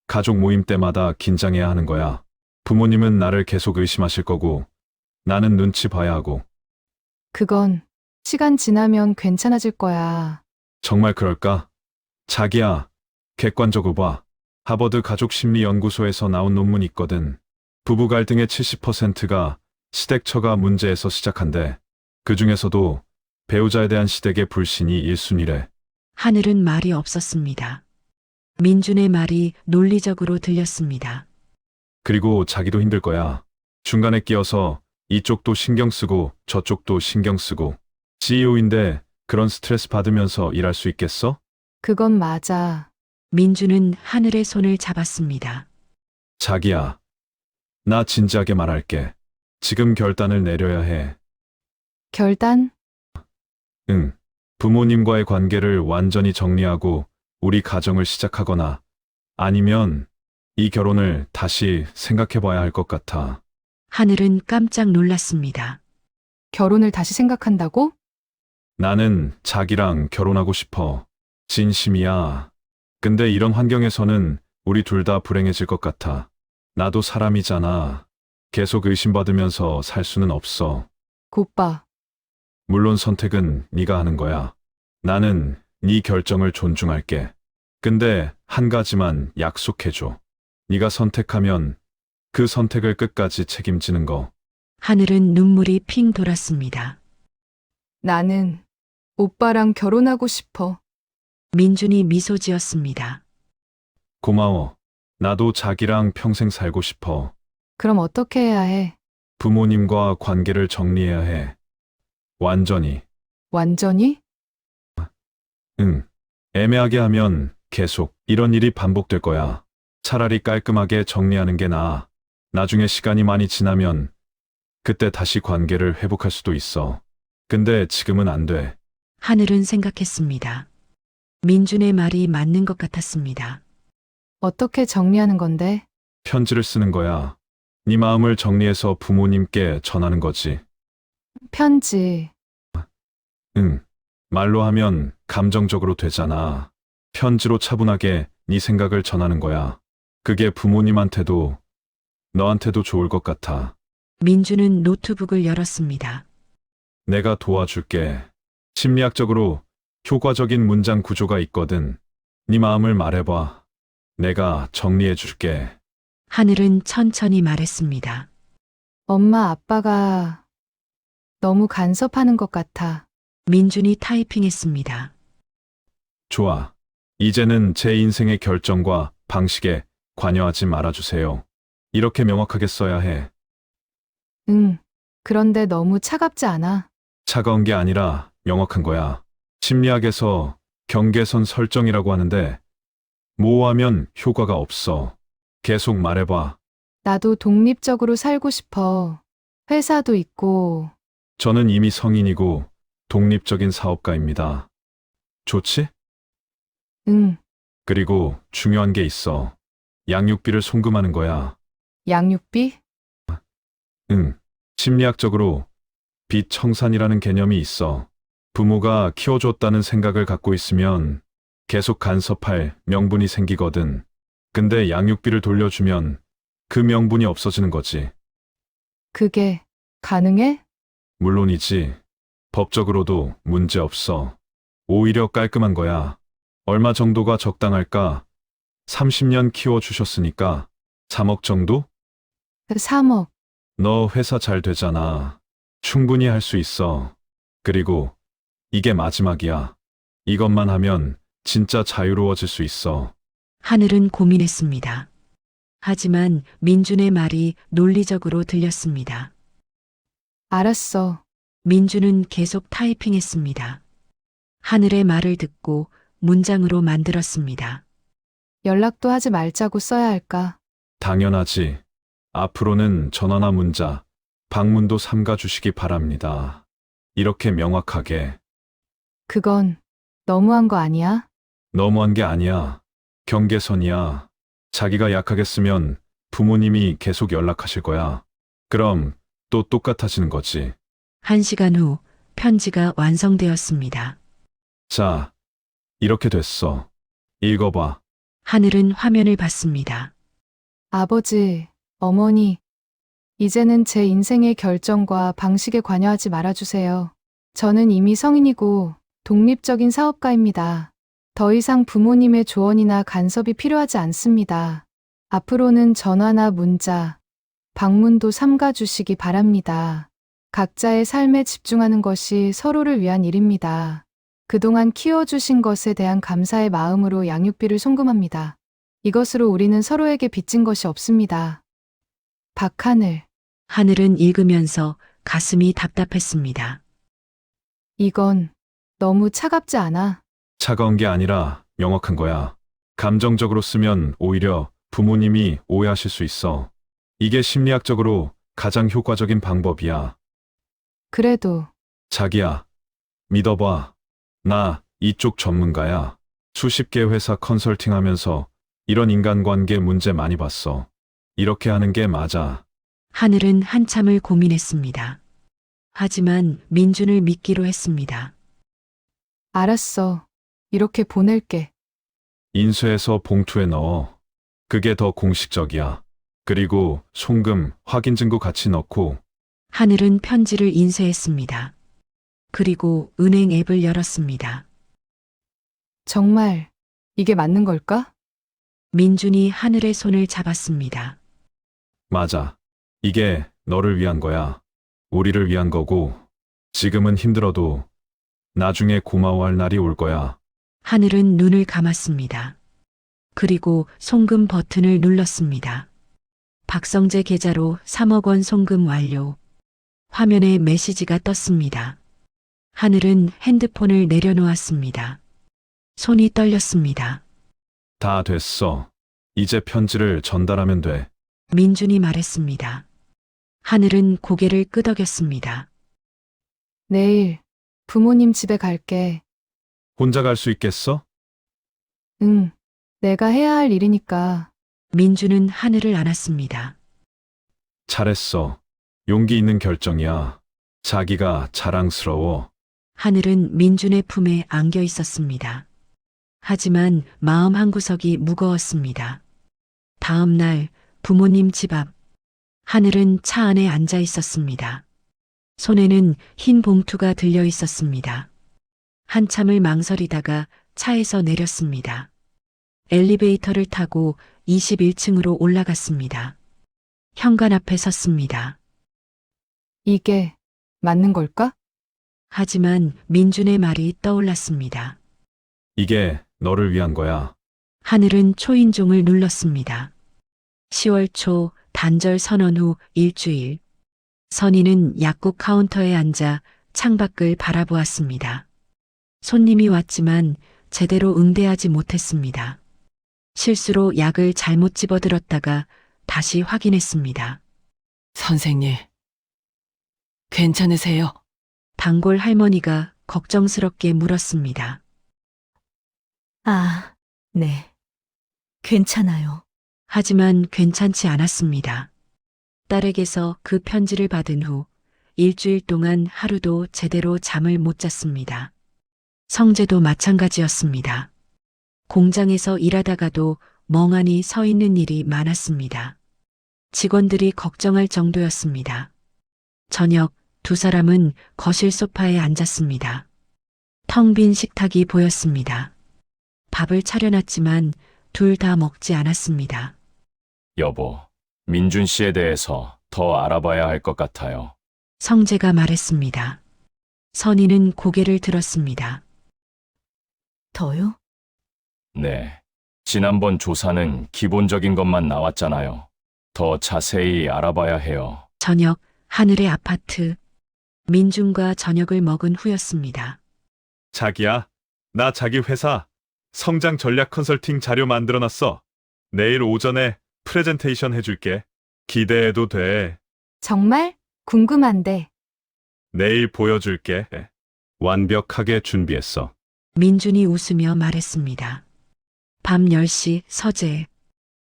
가족 모임 때마다 긴장해야 하는 거야. 부모님은 나를 계속 의심하실 거고, 나는 눈치 봐야 하고. 그건 시간 지나면 괜찮아질 거야. 정말 그럴까? 자기야, 객관적으로 봐. 하버드 가족심리연구소에서 나온 논문이 있거든. 부부 갈등의 70%가 시댁처가 문제에서 시작한대. 그 중에서도 배우자에 대한 시댁의 불신이 1순위래. 하늘은 말이 없었습니다. 민준의 말이 논리적으로 들렸습니다. 그리고 자기도 힘들 거야. 중간에 끼어서 이쪽도 신경 쓰고 저쪽도 신경 쓰고. CEO인데 그런 스트레스 받으면서 일할 수 있겠어? 그건 맞아. 민준은 하늘의 손을 잡았습니다. 자기야, 나 진지하게 말할게. 지금 결단을 내려야 해. 결단? 응. 부모님과의 관계를 완전히 정리하고 우리 가정을 시작하거나 아니면 이 결혼을 다시 생각해 봐야 할 것 같아. 하늘은 깜짝 놀랐습니다. 결혼을 다시 생각한다고? 나는 자기랑 결혼하고 싶어. 진심이야. 근데 이런 환경에서는 우리 둘 다 불행해질 것 같아. 나도 사람이잖아. 계속 의심받으면서 살 수는 없어. 오빠, 물론 선택은 네가 하는 거야. 나는 네 결정을 존중할게. 근데 한 가지만 약속해줘. 네가 선택하면 그 선택을 끝까지 책임지는 거. 하늘은 눈물이 핑 돌았습니다. 나는 오빠랑 결혼하고 싶어. 민준이 미소 지었습니다. 고마워. 나도 자기랑 평생 살고 싶어. 그럼 어떻게 해야 해? 부모님과 관계를 정리해야 해. 완전히. 완전히? 응. 애매하게 하면 계속 이런 일이 반복될 거야. 차라리 깔끔하게 정리하는 게 나아. 나중에 시간이 많이 지나면 그때 다시 관계를 회복할 수도 있어. 근데 지금은 안 돼. 하늘은 생각했습니다. 민준의 말이 맞는 것 같았습니다. 어떻게 정리하는 건데? 편지를 쓰는 거야. 네 마음을 정리해서 부모님께 전하는 거지. 편지. 응. 말로 하면 감정적으로 되잖아. 편지로 차분하게 네 생각을 전하는 거야. 그게 부모님한테도 너한테도 좋을 것 같아. 민주는 노트북을 열었습니다. 내가 도와줄게. 심리학적으로 효과적인 문장 구조가 있거든. 네 마음을 말해봐. 내가 정리해 줄게. 하늘은 천천히 말했습니다. 엄마, 아빠가 너무 간섭하는 것 같아. 민준이 타이핑했습니다. 좋아. 이제는 제 인생의 결정과 방식에 관여하지 말아주세요. 이렇게 명확하게 써야 해. 응. 그런데 너무 차갑지 않아? 차가운 게 아니라 명확한 거야. 심리학에서 경계선 설정이라고 하는데 모호하면 효과가 없어. 계속 말해봐. 나도 독립적으로 살고 싶어. 회사도 있고. 저는 이미 성인이고 독립적인 사업가입니다. 좋지? 응. 그리고 중요한 게 있어. 양육비를 송금하는 거야. 양육비? 응. 심리학적으로 빚 청산이라는 개념이 있어. 부모가 키워줬다는 생각을 갖고 있으면 계속 간섭할 명분이 생기거든. 근데 양육비를 돌려주면 그 명분이 없어지는 거지. 그게 가능해? 물론이지. 법적으로도 문제 없어. 오히려 깔끔한 거야. 얼마 정도가 적당할까? 30년 키워주셨으니까 3억 정도? 3억. 너 회사 잘 되잖아. 충분히 할 수 있어. 그리고 이게 마지막이야. 이것만 하면 진짜 자유로워질 수 있어. 하늘은 고민했습니다. 하지만 민준의 말이 논리적으로 들렸습니다. 알았어. 민준은 계속 타이핑했습니다. 하늘의 말을 듣고 문장으로 만들었습니다. 연락도 하지 말자고 써야 할까? 당연하지. 앞으로는 전화나 문자, 방문도 삼가 주시기 바랍니다. 이렇게 명확하게. 그건 너무한 거 아니야? 너무한 게 아니야. 경계선이야. 자기가 약하게 쓰면 부모님이 계속 연락하실 거야. 그럼 또 똑같아지는 거지. 1시간 후 편지가 완성되었습니다. 자, 이렇게 됐어. 읽어봐. 하늘은 화면을 봤습니다. 아버지, 어머니, 이제는 제 인생의 결정과 방식에 관여하지 말아주세요. 저는 이미 성인이고 독립적인 사업가입니다. 더 이상 부모님의 조언이나 간섭이 필요하지 않습니다. 앞으로는 전화나 문자, 방문도 삼가주시기 바랍니다. 각자의 삶에 집중하는 것이 서로를 위한 일입니다. 그동안 키워주신 것에 대한 감사의 마음으로 양육비를 송금합니다. 이것으로 우리는 서로에게 빚진 것이 없습니다. 박하늘, 하늘은 읽으면서 가슴이 답답했습니다. 이건 너무 차갑지 않아? 차가운 게 아니라 명확한 거야. 감정적으로 쓰면 오히려 부모님이 오해하실 수 있어. 이게 심리학적으로 가장 효과적인 방법이야. 그래도 자기야, 믿어봐. 나 이쪽 전문가야. 수십 개 회사 컨설팅 하면서 이런 인간관계 문제 많이 봤어. 이렇게 하는 게 맞아. 하늘은 한참을 고민했습니다. 하지만 민준을 믿기로 했습니다. 알았어. 이렇게 보낼게. 인쇄해서 봉투에 넣어. 그게 더 공식적이야. 그리고 송금, 확인 증거 같이 넣고. 하늘은 편지를 인쇄했습니다. 그리고 은행 앱을 열었습니다. 정말 이게 맞는 걸까? 민준이 하늘의 손을 잡았습니다. 맞아. 이게 너를 위한 거야. 우리를 위한 거고. 지금은 힘들어도 나중에 고마워할 날이 올 거야. 하늘은 눈을 감았습니다. 그리고 송금 버튼을 눌렀습니다. 박성재 계좌로 3억 원 송금 완료. 화면에 메시지가 떴습니다. 하늘은 핸드폰을 내려놓았습니다. 손이 떨렸습니다. 다 됐어. 이제 편지를 전달하면 돼. 민준이 말했습니다. 하늘은 고개를 끄덕였습니다. 내일 부모님 집에 갈게. 혼자 갈 수 있겠어? 응. 내가 해야 할 일이니까. 민준은 하늘을 안았습니다. 잘했어. 용기 있는 결정이야. 자기가 자랑스러워. 하늘은 민준의 품에 안겨 있었습니다. 하지만 마음 한구석이 무거웠습니다. 다음 날 부모님 집 앞, 하늘은 차 안에 앉아 있었습니다. 손에는 흰 봉투가 들려 있었습니다. 한참을 망설이다가 차에서 내렸습니다. 엘리베이터를 타고 21층으로 올라갔습니다. 현관 앞에 섰습니다. 이게 맞는 걸까? 하지만 민준의 말이 떠올랐습니다. 이게 너를 위한 거야. 하늘은 초인종을 눌렀습니다. 10월 초 단절 선언 후 일주일. 선희는 약국 카운터에 앉아 창밖을 바라보았습니다. 손님이 왔지만 제대로 응대하지 못했습니다. 실수로 약을 잘못 집어들었다가 다시 확인했습니다. 선생님, 괜찮으세요? 단골 할머니가 걱정스럽게 물었습니다. 아, 네. 괜찮아요. 하지만 괜찮지 않았습니다. 딸에게서 그 편지를 받은 후 일주일 동안 하루도 제대로 잠을 못 잤습니다. 성재도 마찬가지였습니다. 공장에서 일하다가도 멍하니 서 있는 일이 많았습니다. 직원들이 걱정할 정도였습니다. 저녁 두 사람은 거실 소파에 앉았습니다. 텅 빈 식탁이 보였습니다. 밥을 차려놨지만 둘 다 먹지 않았습니다. 여보, 민준 씨에 대해서 더 알아봐야 할 것 같아요. 성재가 말했습니다. 선희는 고개를 들었습니다. 더요? 네. 지난번 조사는 기본적인 것만 나왔잖아요. 더 자세히 알아봐야 해요. 저녁 하늘의 아파트. 민준과 저녁을 먹은 후였습니다. 자기야, 나 자기 회사 성장 전략 컨설팅 자료 만들어놨어. 내일 오전에 프레젠테이션 해줄게. 기대해도 돼. 정말 궁금한데. 내일 보여줄게. 완벽하게 준비했어. 민준이 웃으며 말했습니다. 밤 10시 서재.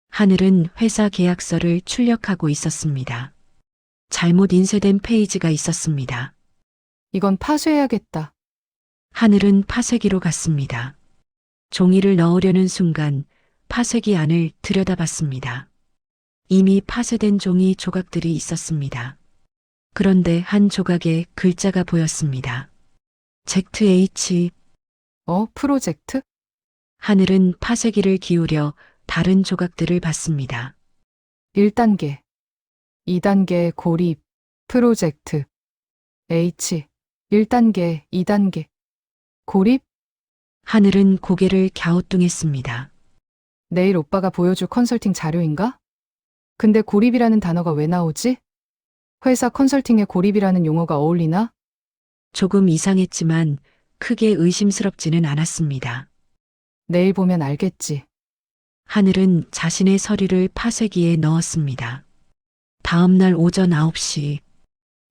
하늘은 회사 계약서를 출력하고 있었습니다. 잘못 인쇄된 페이지가 있었습니다. 이건 파쇄해야겠다. 하늘은 파쇄기로 갔습니다. 종이를 넣으려는 순간 파쇄기 안을 들여다봤습니다. 이미 파쇄된 종이 조각들이 있었습니다. 그런데 한 조각에 글자가 보였습니다. ZH. 프로젝트? 하늘은 파쇄기를 기울여 다른 조각들을 봤습니다. 1단계, 2단계 고립, 프로젝트, H, 1단계, 2단계, 고립? 하늘은 고개를 갸우뚱했습니다. 내일 오빠가 보여줄 컨설팅 자료인가? 근데 고립이라는 단어가 왜 나오지? 회사 컨설팅에 고립이라는 용어가 어울리나? 조금 이상했지만 크게 의심스럽지는 않았습니다. 내일 보면 알겠지. 하늘은 자신의 서류를 파쇄기에 넣었습니다. 다음 날 오전 9시,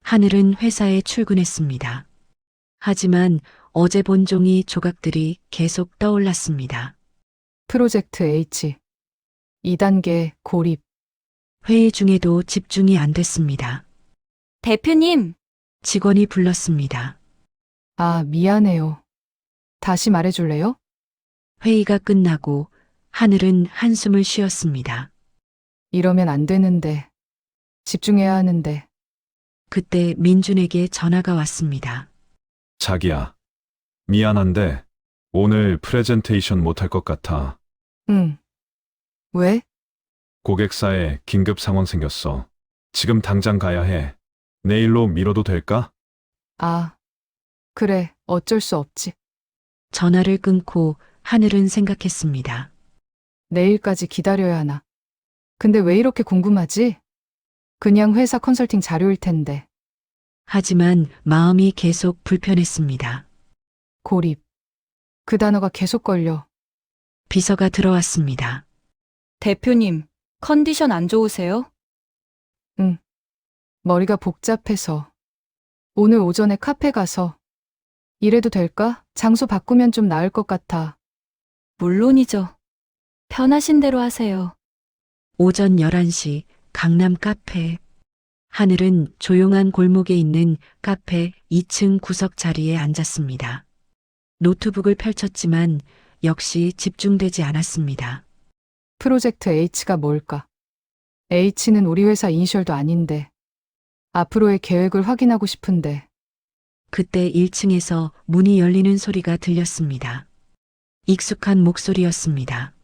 하늘은 회사에 출근했습니다. 하지만 어제 본 종이 조각들이 계속 떠올랐습니다. 프로젝트 H, 2단계 고립. 회의 중에도 집중이 안 됐습니다. 대표님, 직원이 불렀습니다. 아, 미안해요. 다시 말해줄래요? 회의가 끝나고 하늘은 한숨을 쉬었습니다. 이러면 안 되는데. 집중해야 하는데. 그때 민준에게 전화가 왔습니다. 자기야, 미안한데 오늘 프레젠테이션 못할 것 같아. 응. 왜? 고객사에 긴급 상황 생겼어. 지금 당장 가야 해. 내일로 미뤄도 될까? 아, 그래. 어쩔 수 없지. 전화를 끊고 하늘은 생각했습니다. 내일까지 기다려야 하나. 근데 왜 이렇게 궁금하지? 그냥 회사 컨설팅 자료일 텐데. 하지만 마음이 계속 불편했습니다. 고립. 그 단어가 계속 걸려. 비서가 들어왔습니다. 대표님, 컨디션 안 좋으세요? 머리가 복잡해서. 오늘 오전에 카페 가서. 이래도 될까? 장소 바꾸면 좀 나을 것 같아. 물론이죠. 편하신 대로 하세요. 오전 11시 강남 카페. 하늘은 조용한 골목에 있는 카페 2층 구석 자리에 앉았습니다. 노트북을 펼쳤지만 역시 집중되지 않았습니다. 프로젝트 H가 뭘까? H는 우리 회사 이니셜도 아닌데. 앞으로의 계획을 확인하고 싶은데. 그때 1층에서 문이 열리는 소리가 들렸습니다. 익숙한 목소리였습니다.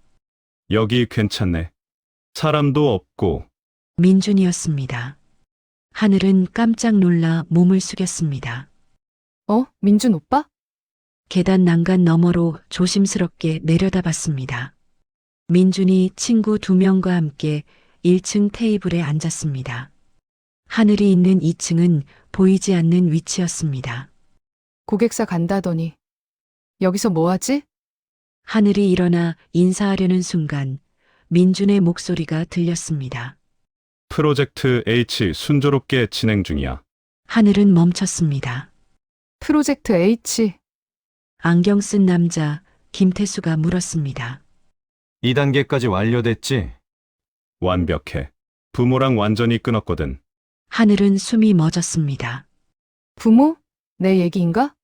여기 괜찮네. 사람도 없고. 민준이었습니다. 하늘은 깜짝 놀라 몸을 숙였습니다. 민준 오빠? 계단 난간 너머로 조심스럽게 내려다봤습니다. 민준이 친구 2명과 함께 1층 테이블에 앉았습니다. 하늘이 있는 2층은 보이지 않는 위치였습니다. 고객사 간다더니. 여기서 뭐 하지? 하늘이 일어나 인사하려는 순간 민준의 목소리가 들렸습니다. 프로젝트 H 순조롭게 진행 중이야. 하늘은 멈췄습니다. 프로젝트 H. 안경 쓴 남자 김태수가 물었습니다. 2단계까지 완료됐지? 완벽해. 부모랑 완전히 끊었거든. 하늘은 숨이 멎었습니다. 부모? 내 얘기인가?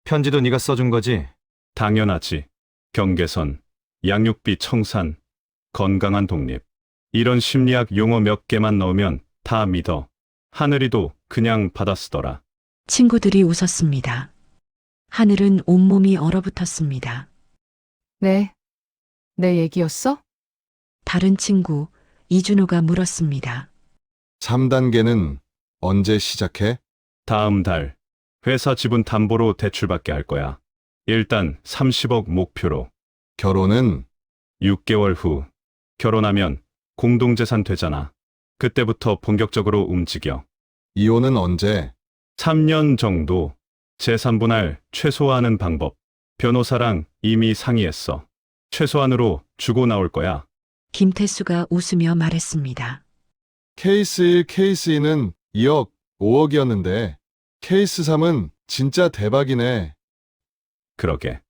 편지도 네가 써준 거지? 당연하지. 경계선, 양육비 청산, 건강한 독립. 이런 심리학 용어 몇 개만 넣으면 다 믿어. 하늘이도 그냥 받아쓰더라. 친구들이 웃었습니다. 하늘은 온몸이 얼어붙었습니다. 네. 내 얘기였어? 다른 친구 이준호가 물었습니다. 3단계는 언제 시작해? 다음 달 회사 지분 담보로 대출받게 할 거야. 일단 30억 목표로. 결혼은 6개월 후 결혼하면 공동재산 되잖아. 그때부터 본격적으로 움직여. 이혼은 언제? 3년 정도 재산분할 최소화하는 방법. 변호사랑 이미 상의했어. 최소한으로 주고 나올 거야. 김태수가 웃으며 말했습니다. 케이스 1, 케이스 2는 2억, 5억이었는데 케이스 3은 진짜 대박이네. 그러게.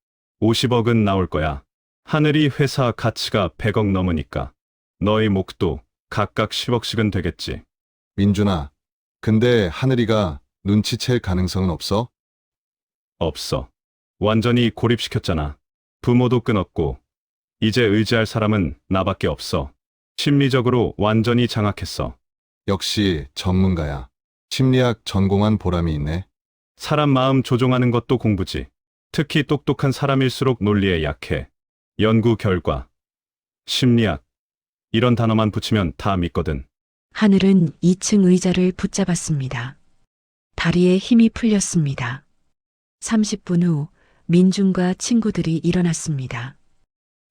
50억은 나올 거야. 하늘이 회사 가치가 100억 넘으니까. 너희 목도 각각 10억씩은 되겠지. 민준아, 근데 하늘이가 눈치챌 가능성은 없어? 없어. 완전히 고립시켰잖아. 부모도 끊었고. 이제 의지할 사람은 나밖에 없어. 심리적으로 완전히 장악했어. 역시 전문가야. 심리학 전공한 보람이 있네. 사람 마음 조종하는 것도 공부지. 특히 똑똑한 사람일수록 논리에 약해. 연구 결과, 심리학, 이런 단어만 붙이면 다 믿거든. 하늘은 2층 의자를 붙잡았습니다. 다리에 힘이 풀렸습니다. 30분 후 민준과 친구들이 일어났습니다.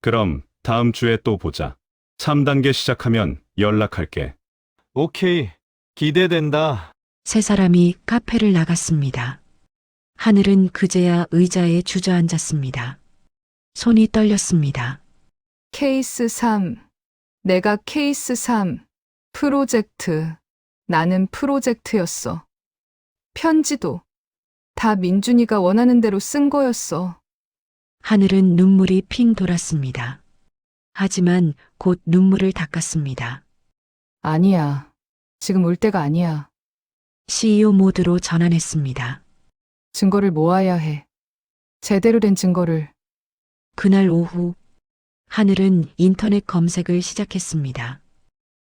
그럼 다음 주에 또 보자. 3단계 시작하면 연락할게. 오케이. 기대된다. 세 사람이 카페를 나갔습니다. 하늘은 그제야 의자에 주저앉았습니다. 손이 떨렸습니다. 케이스 3. 내가 케이스 3. 프로젝트. 나는 프로젝트였어. 편지도 다 민준이가 원하는 대로 쓴 거였어. 하늘은 눈물이 핑 돌았습니다. 하지만 곧 눈물을 닦았습니다. 아니야. 지금 울 때가 아니야. CEO 모드로 전환했습니다. 증거를 모아야 해. 제대로 된 증거를. 그날 오후 하늘은 인터넷 검색을 시작했습니다.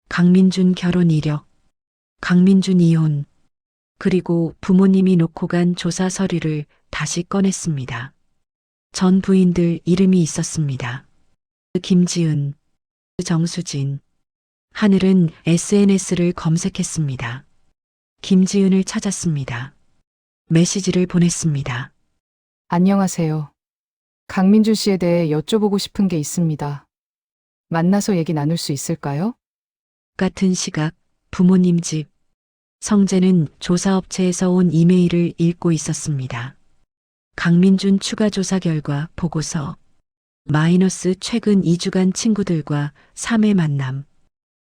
강민준 결혼 이력, 강민준 이혼, 그리고 부모님이 놓고 간 조사 서류를 다시 꺼냈습니다. 전 부인들 이름이 있었습니다. 김지은, 정수진. 하늘은 SNS를 검색했습니다. 김지은을 찾았습니다. 메시지를 보냈습니다. 안녕하세요. 강민준 씨에 대해 여쭤보고 싶은 게 있습니다. 만나서 얘기 나눌 수 있을까요? 같은 시각 부모님 집. 성재는 조사업체에서 온 이메일을 읽고 있었습니다. 강민준 추가 조사 결과 보고서. 마이너스 최근 2주간 친구들과 3회 만남.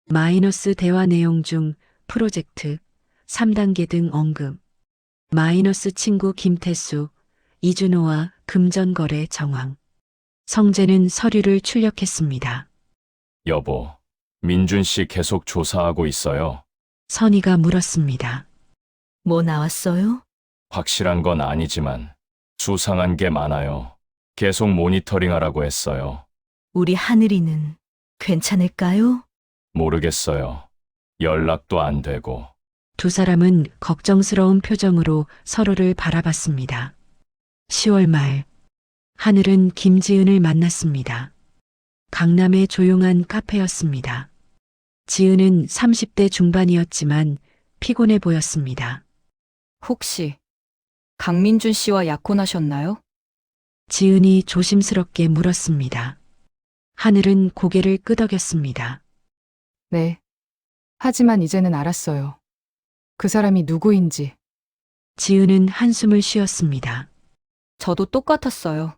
마이너스 대화 내용 중 프로젝트, 3단계 등 언급. 마이너스 친구 김태수, 이준호와 금전거래 정황. 성재는 서류를 출력했습니다. 여보, 민준 씨 계속 조사하고 있어요. 선희가 물었습니다. 뭐 나왔어요? 확실한 건 아니지만 수상한 게 많아요. 계속 모니터링하라고 했어요. 우리 하늘이는 괜찮을까요? 모르겠어요. 연락도 안 되고. 두 사람은 걱정스러운 표정으로 서로를 바라봤습니다. 10월 말, 하늘은 김지은을 만났습니다. 강남의 조용한 카페였습니다. 지은은 30대 중반이었지만 피곤해 보였습니다. 혹시 강민준 씨와 약혼하셨나요? 지은이 조심스럽게 물었습니다. 하늘은 고개를 끄덕였습니다. 네. 하지만 이제는 알았어요. 그 사람이 누구인지. 지은은 한숨을 쉬었습니다. 저도 똑같았어요.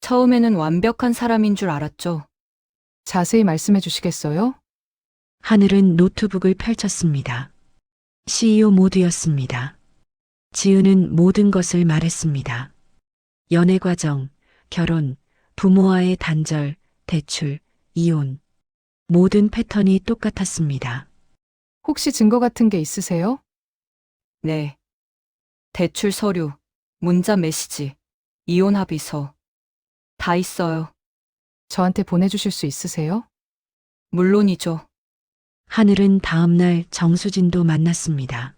처음에는 완벽한 사람인 줄 알았죠. 자세히 말씀해 주시겠어요? 하늘은 노트북을 펼쳤습니다. CEO 모드였습니다. 지은은 모든 것을 말했습니다. 연애 과정, 결혼, 부모와의 단절, 대출, 이혼. 모든 패턴이 똑같았습니다. 혹시 증거 같은 게 있으세요? 네. 대출 서류, 문자 메시지, 이혼 합의서. 다 있어요. 저한테 보내주실 수 있으세요? 물론이죠. 하늘은 다음 날 정수진도 만났습니다.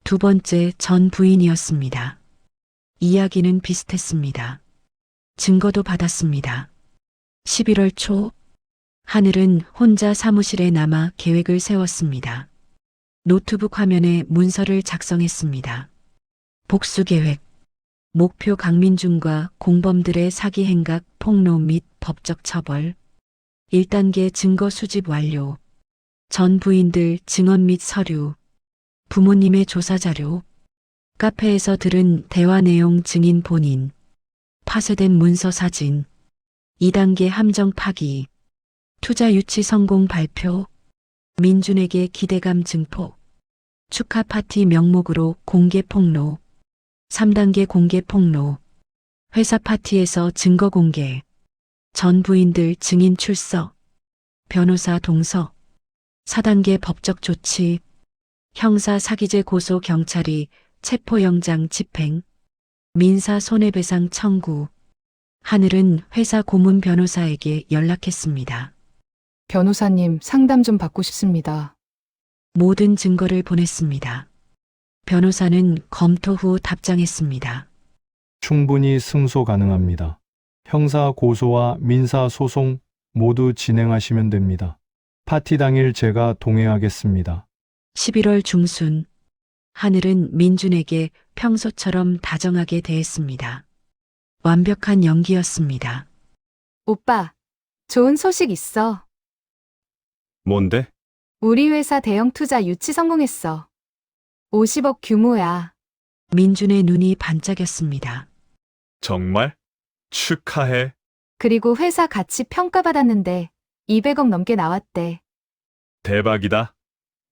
두 번째 전 부인이었습니다. 이야기는 비슷했습니다. 증거도 받았습니다. 11월 초, 하늘은 혼자 사무실에 남아 계획을 세웠습니다. 노트북 화면에 문서를 작성했습니다. 복수 계획, 목표 강민준과 공범들의 사기 행각 폭로 및 법적 처벌, 1단계 증거 수집 완료, 전 부인들 증언 및 서류, 부모님의 조사 자료, 카페에서 들은 대화 내용 증인 본인, 파쇄된 문서 사진, 2단계 함정 파기, 투자 유치 성공 발표, 민준에게 기대감 증폭, 축하 파티 명목으로 공개 폭로, 3단계 공개 폭로, 회사 파티에서 증거 공개, 전 부인들 증인 출석, 변호사 동석, 4단계 법적 조치, 형사 사기죄 고소 경찰이 체포영장 집행, 민사 손해배상 청구. 하늘은 회사 고문 변호사에게 연락했습니다. 변호사님, 상담 좀 받고 싶습니다. 모든 증거를 보냈습니다. 변호사는 검토 후 답장했습니다. 충분히 승소 가능합니다. 형사 고소와 민사 소송 모두 진행하시면 됩니다. 파티 당일 제가 동행하겠습니다. 11월 중순, 하늘은 민준에게 평소처럼 다정하게 대했습니다. 완벽한 연기였습니다. 오빠, 좋은 소식 있어. 뭔데? 우리 회사 대형 투자 유치 성공했어. 50억 규모야. 민준의 눈이 반짝였습니다. 정말? 축하해. 그리고 회사 가치 평가받았는데 200억 넘게 나왔대. 대박이다.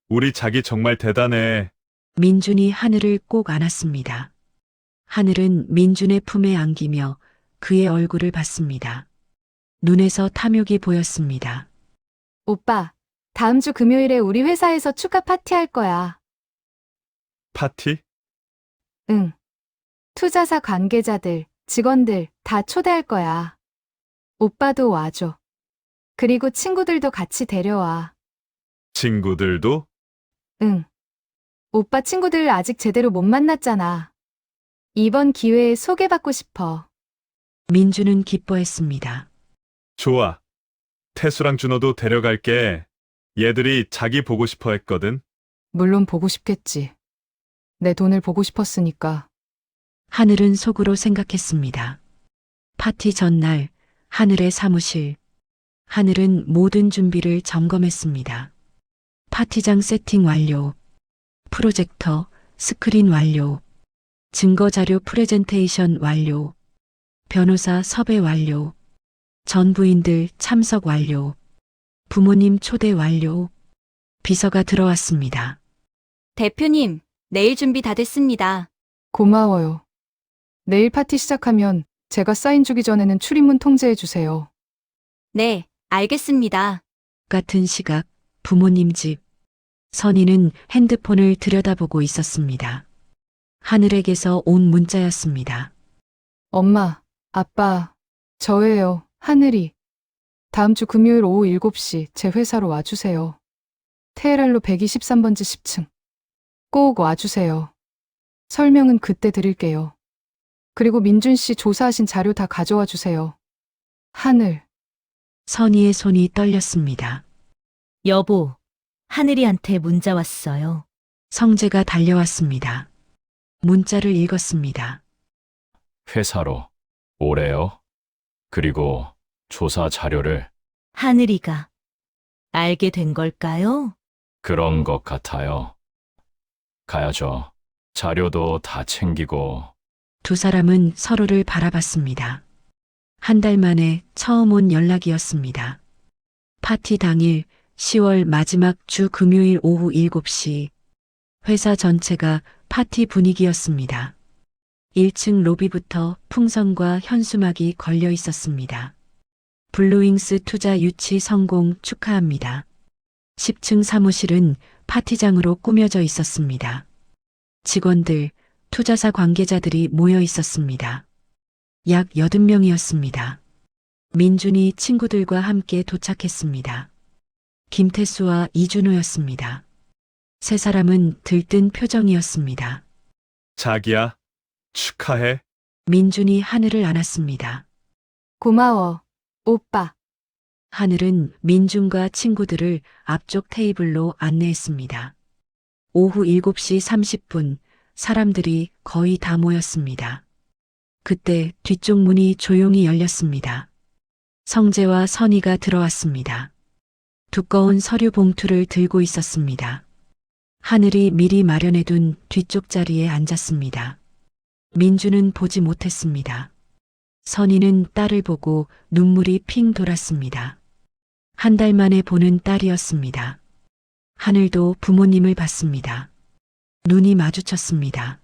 우리 자기 정말 대단해. 민준이 하늘을 꼭 안았습니다. 하늘은 민준의 품에 안기며 그의 얼굴을 봤습니다. 눈에서 탐욕이 보였습니다. 오빠, 다음 주 금요일에 우리 회사에서 축하 파티할 거야. 파티? 응. 투자사 관계자들, 직원들 다 초대할 거야. 오빠도 와줘. 그리고 친구들도 같이 데려와. 친구들도? 응. 오빠 친구들 아직 제대로 못 만났잖아. 이번 기회에 소개받고 싶어. 민준은 기뻐했습니다. 좋아. 태수랑 준호도 데려갈게. 얘들이 자기 보고 싶어 했거든. 물론 보고 싶겠지. 내 돈을 보고 싶었으니까. 하늘은 속으로 생각했습니다. 파티 전날, 하늘의 사무실. 하늘은 모든 준비를 점검했습니다. 파티장 세팅 완료. 프로젝터, 스크린 완료. 증거자료 프레젠테이션 완료. 변호사 섭외 완료. 전 부인들 참석 완료. 부모님 초대 완료. 비서가 들어왔습니다. 대표님, 내일 준비 다 됐습니다. 고마워요. 내일 파티 시작하면 제가 사인 주기 전에는 출입문 통제해 주세요. 네, 알겠습니다. 같은 시각, 부모님 집. 선희는 핸드폰을 들여다보고 있었습니다. 하늘에게서 온 문자였습니다. 엄마, 아빠, 저예요, 하늘이. 다음 주 금요일 오후 7시 제 회사로 와주세요. 테헤랄로 123번지 10층. 꼭 와주세요. 설명은 그때 드릴게요. 그리고 민준 씨 조사하신 자료 다 가져와 주세요. 하늘. 선희의 손이 떨렸습니다. 여보, 하늘이한테 문자 왔어요. 성재가 달려왔습니다. 문자를 읽었습니다. 회사로 오래요. 그리고 조사 자료를 하늘이가 알게 된 걸까요? 그런 것 같아요. 가야죠. 자료도 다 챙기고. 두 사람은 서로를 바라봤습니다. 한 달 만에 처음 온 연락이었습니다. 파티 당일 10월 마지막 주 금요일 오후 7시. 회사 전체가 파티 분위기였습니다. 1층 로비부터 풍선과 현수막이 걸려 있었습니다. 블루윙스 투자 유치 성공 축하합니다. 10층 사무실은 파티장으로 꾸며져 있었습니다. 직원들, 투자사 관계자들이 모여 있었습니다. 약 80명이었습니다. 민준이 친구들과 함께 도착했습니다. 김태수와 이준호였습니다. 세 사람은 들뜬 표정이었습니다. 자기야, 축하해. 민준이 하늘을 안았습니다. 고마워, 오빠. 하늘은 민준과 친구들을 앞쪽 테이블로 안내했습니다. 오후 7시 30분 사람들이 거의 다 모였습니다. 그때 뒤쪽 문이 조용히 열렸습니다. 성재와 선희가 들어왔습니다. 두꺼운 서류 봉투를 들고 있었습니다. 하늘이 미리 마련해둔 뒤쪽 자리에 앉았습니다. 민준은 보지 못했습니다. 선희는 딸을 보고 눈물이 핑 돌았습니다. 한 달 만에 보는 딸이었습니다. 하늘도 부모님을 봤습니다. 눈이 마주쳤습니다.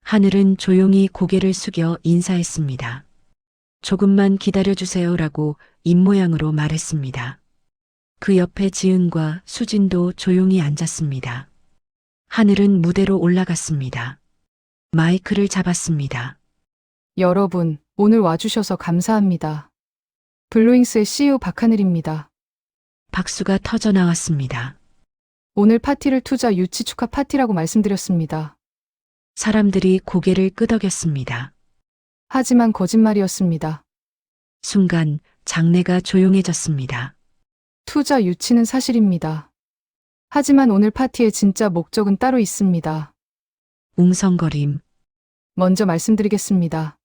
하늘은 조용히 고개를 숙여 인사했습니다. 조금만 기다려주세요라고 입모양으로 말했습니다. 그 옆에 지은과 수진도 조용히 앉았습니다. 하늘은 무대로 올라갔습니다. 마이크를 잡았습니다. 여러분, 오늘 와주셔서 감사합니다. 블루윙스의 CEO 박하늘입니다. 박수가 터져 나왔습니다. 오늘 파티를 투자 유치 축하 파티라고 말씀드렸습니다. 사람들이 고개를 끄덕였습니다. 하지만 거짓말이었습니다. 순간 장내가 조용해졌습니다. 투자 유치는 사실입니다. 하지만 오늘 파티의 진짜 목적은 따로 있습니다. 웅성거림. 먼저 말씀드리겠습니다.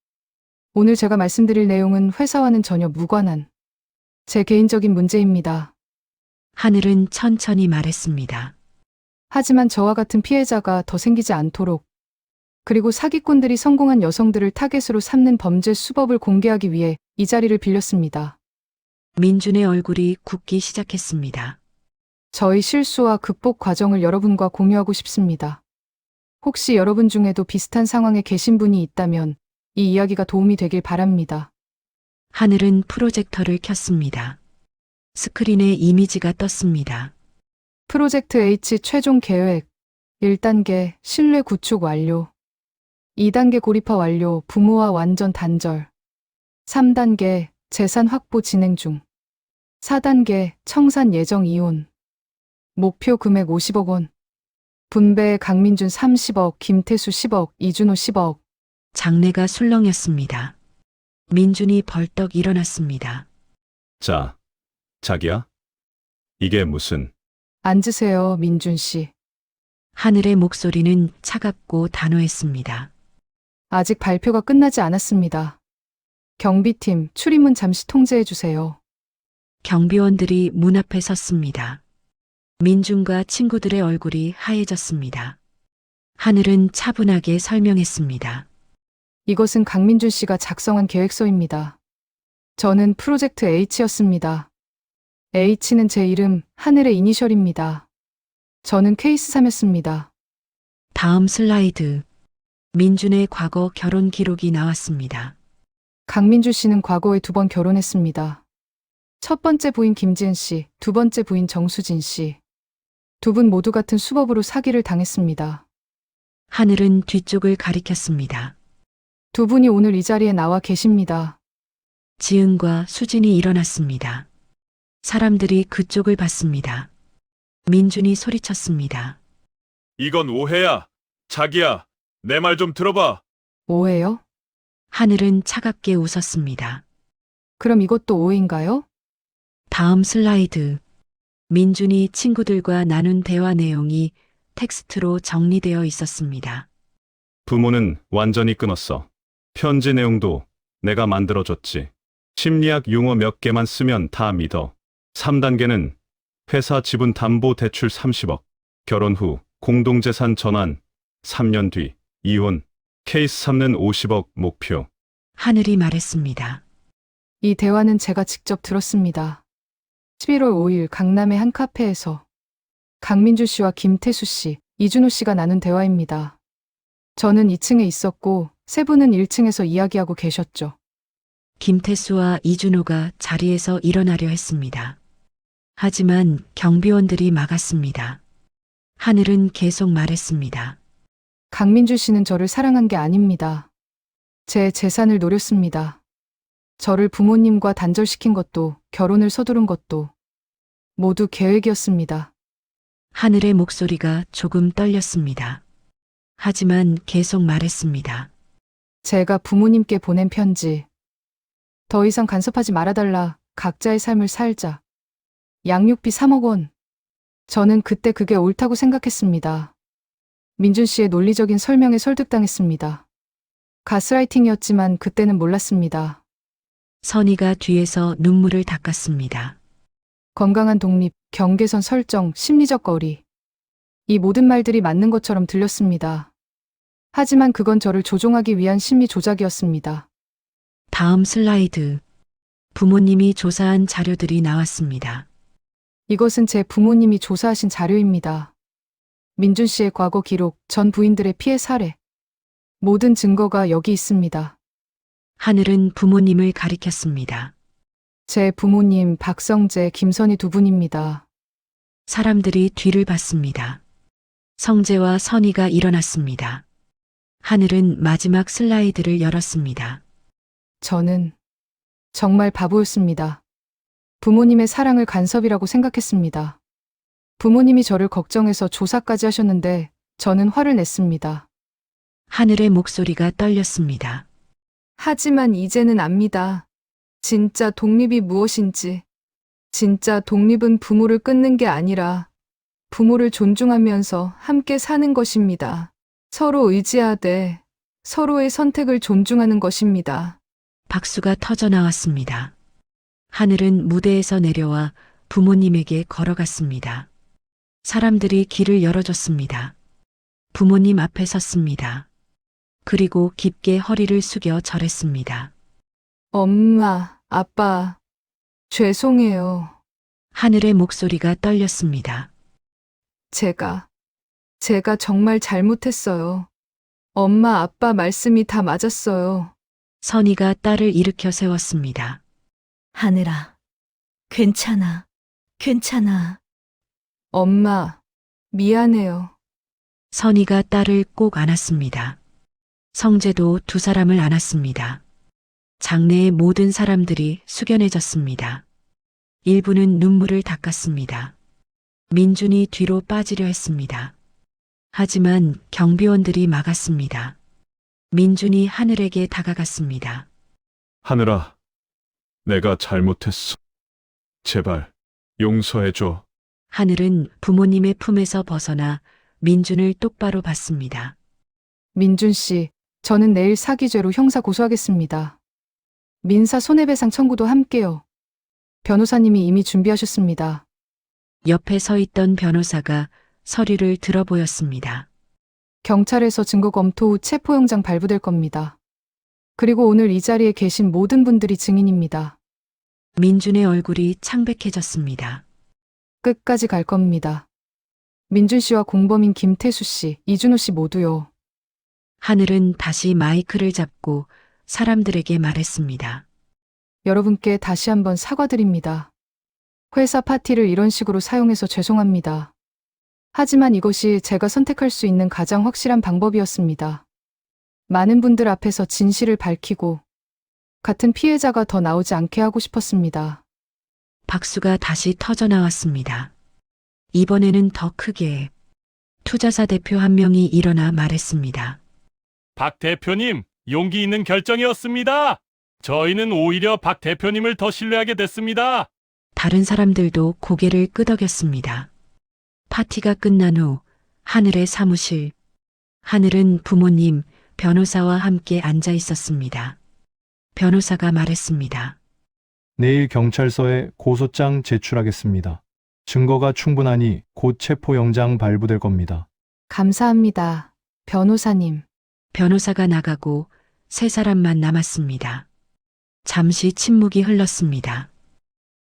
오늘 제가 말씀드릴 내용은 회사와는 전혀 무관한 제 개인적인 문제입니다. 하늘은 천천히 말했습니다. 하지만 저와 같은 피해자가 더 생기지 않도록, 그리고 사기꾼들이 성공한 여성들을 타겟으로 삼는 범죄 수법을 공개하기 위해 이 자리를 빌렸습니다. 민준의 얼굴이 굳기 시작했습니다. 저희 실수와 극복 과정을 여러분과 공유하고 싶습니다. 혹시 여러분 중에도 비슷한 상황에 계신 분이 있다면 이 이야기가 도움이 되길 바랍니다. 하늘은 프로젝터를 켰습니다. 스크린에 이미지가 떴습니다. 프로젝트 H 최종 계획 1단계 신뢰 구축 완료. 2단계 고립화 완료, 부모와 완전 단절. 3단계 재산 확보 진행 중. 4단계 청산 예정 이혼. 목표 금액 50억 원. 분배 강민준 30억, 김태수 10억, 이준호 10억. 장내가 술렁였습니다. 민준이 벌떡 일어났습니다. 자, 자기야. 이게 무슨... 앉으세요, 민준 씨. 하늘의 목소리는 차갑고 단호했습니다. 아직 발표가 끝나지 않았습니다. 경비팀 출입문 잠시 통제해 주세요. 경비원들이 문 앞에 섰습니다. 민준과 친구들의 얼굴이 하얘졌습니다. 하늘은 차분하게 설명했습니다. 이것은 강민준 씨가 작성한 계획서입니다. 저는 프로젝트 H였습니다. H는 제 이름, 하늘의 이니셜입니다. 저는 케이스 3였습니다. 다음 슬라이드. 민준의 과거 결혼 기록이 나왔습니다. 강민준 씨는 과거에 2번 결혼했습니다. 첫 번째 부인 김지은 씨, 두 번째 부인 정수진 씨. 두 분 모두 같은 수법으로 사기를 당했습니다. 하늘은 뒤쪽을 가리켰습니다. 두 분이 오늘 이 자리에 나와 계십니다. 지은과 수진이 일어났습니다. 사람들이 그쪽을 봤습니다. 민준이 소리쳤습니다. 이건 오해야. 자기야, 내 말 좀 들어봐. 오해요? 하늘은 차갑게 웃었습니다. 그럼 이것도 오해인가요? 다음 슬라이드. 민준이 친구들과 나눈 대화 내용이 텍스트로 정리되어 있었습니다. 부모는 완전히 끊었어. 편지 내용도 내가 만들어줬지. 심리학 용어 몇 개만 쓰면 다 믿어. 3단계는 회사 지분 담보 대출 30억. 결혼 후 공동재산 전환. 3년 뒤 이혼. 케이스 3는 50억 목표. 하늘이 말했습니다. 이 대화는 제가 직접 들었습니다. 11월 5일 강남의 한 카페에서 강민주 씨와 김태수 씨, 이준호 씨가 나눈 대화입니다. 저는 2층에 있었고 세 분은 1층에서 이야기하고 계셨죠. 김태수와 이준호가 자리에서 일어나려 했습니다. 하지만 경비원들이 막았습니다. 하늘은 계속 말했습니다. 강민주 씨는 저를 사랑한 게 아닙니다. 제 재산을 노렸습니다. 저를 부모님과 단절시킨 것도, 결혼을 서두른 것도 모두 계획이었습니다. 하늘의 목소리가 조금 떨렸습니다. 하지만 계속 말했습니다. 제가 부모님께 보낸 편지. 더 이상 간섭하지 말아달라. 각자의 삶을 살자. 양육비 3억 원. 저는 그때 그게 옳다고 생각했습니다. 민준 씨의 논리적인 설명에 설득당했습니다. 가스라이팅이었지만 그때는 몰랐습니다. 선희가 뒤에서 눈물을 닦았습니다. 건강한 독립, 경계선 설정, 심리적 거리. 이 모든 말들이 맞는 것처럼 들렸습니다. 하지만 그건 저를 조종하기 위한 심리 조작이었습니다. 다음 슬라이드. 부모님이 조사한 자료들이 나왔습니다. 이것은 제 부모님이 조사하신 자료입니다. 민준 씨의 과거 기록, 전 부인들의 피해 사례. 모든 증거가 여기 있습니다. 하늘은 부모님을 가리켰습니다. 제 부모님 박성재, 김선희 두 분입니다. 사람들이 뒤를 봤습니다. 성재와 선희가 일어났습니다. 하늘은 마지막 슬라이드를 열었습니다. 저는 정말 바보였습니다. 부모님의 사랑을 간섭이라고 생각했습니다. 부모님이 저를 걱정해서 조사까지 하셨는데 저는 화를 냈습니다. 하늘의 목소리가 떨렸습니다. 하지만 이제는 압니다. 진짜 독립이 무엇인지. 진짜 독립은 부모를 끊는 게 아니라 부모를 존중하면서 함께 사는 것입니다. 서로 의지하되 서로의 선택을 존중하는 것입니다. 박수가 터져 나왔습니다. 하늘은 무대에서 내려와 부모님에게 걸어갔습니다. 사람들이 길을 열어줬습니다. 부모님 앞에 섰습니다. 그리고 깊게 허리를 숙여 절했습니다. 엄마, 아빠, 죄송해요. 하늘의 목소리가 떨렸습니다. 제가 정말 잘못했어요. 엄마, 아빠 말씀이 다 맞았어요. 선희가 딸을 일으켜 세웠습니다. 하늘아, 괜찮아, 괜찮아. 엄마, 미안해요. 선희가 딸을 꼭 안았습니다. 성재도 두 사람을 안았습니다. 장내의 모든 사람들이 숙연해졌습니다. 일부는 눈물을 닦았습니다. 민준이 뒤로 빠지려 했습니다. 하지만 경비원들이 막았습니다. 민준이 하늘에게 다가갔습니다. 하늘아, 내가 잘못했어. 제발 용서해줘. 하늘은 부모님의 품에서 벗어나 민준을 똑바로 봤습니다. 민준 씨, 저는 내일 사기죄로 형사 고소하겠습니다. 민사 손해배상 청구도 함께요. 변호사님이 이미 준비하셨습니다. 옆에 서 있던 변호사가 서류를 들어 보였습니다. 경찰에서 증거 검토 후 체포영장 발부될 겁니다. 그리고 오늘 이 자리에 계신 모든 분들이 증인입니다. 민준의 얼굴이 창백해졌습니다. 끝까지 갈 겁니다. 민준 씨와 공범인 김태수 씨, 이준호 씨 모두요. 하늘은 다시 마이크를 잡고 사람들에게 말했습니다. 여러분께 다시 한번 사과드립니다. 회사 파티를 이런 식으로 사용해서 죄송합니다. 하지만 이것이 제가 선택할 수 있는 가장 확실한 방법이었습니다. 많은 분들 앞에서 진실을 밝히고 같은 피해자가 더 나오지 않게 하고 싶었습니다. 박수가 다시 터져 나왔습니다. 이번에는 더 크게 투자사 대표 한 명이 일어나 말했습니다. 박 대표님, 용기 있는 결정이었습니다. 저희는 오히려 박 대표님을 더 신뢰하게 됐습니다. 다른 사람들도 고개를 끄덕였습니다. 파티가 끝난 후 하늘의 사무실. 하늘은 부모님, 변호사와 함께 앉아 있었습니다. 변호사가 말했습니다. 내일 경찰서에 고소장 제출하겠습니다. 증거가 충분하니 곧 체포영장 발부될 겁니다. 감사합니다. 변호사님. 변호사가 나가고 세 사람만 남았습니다. 잠시 침묵이 흘렀습니다.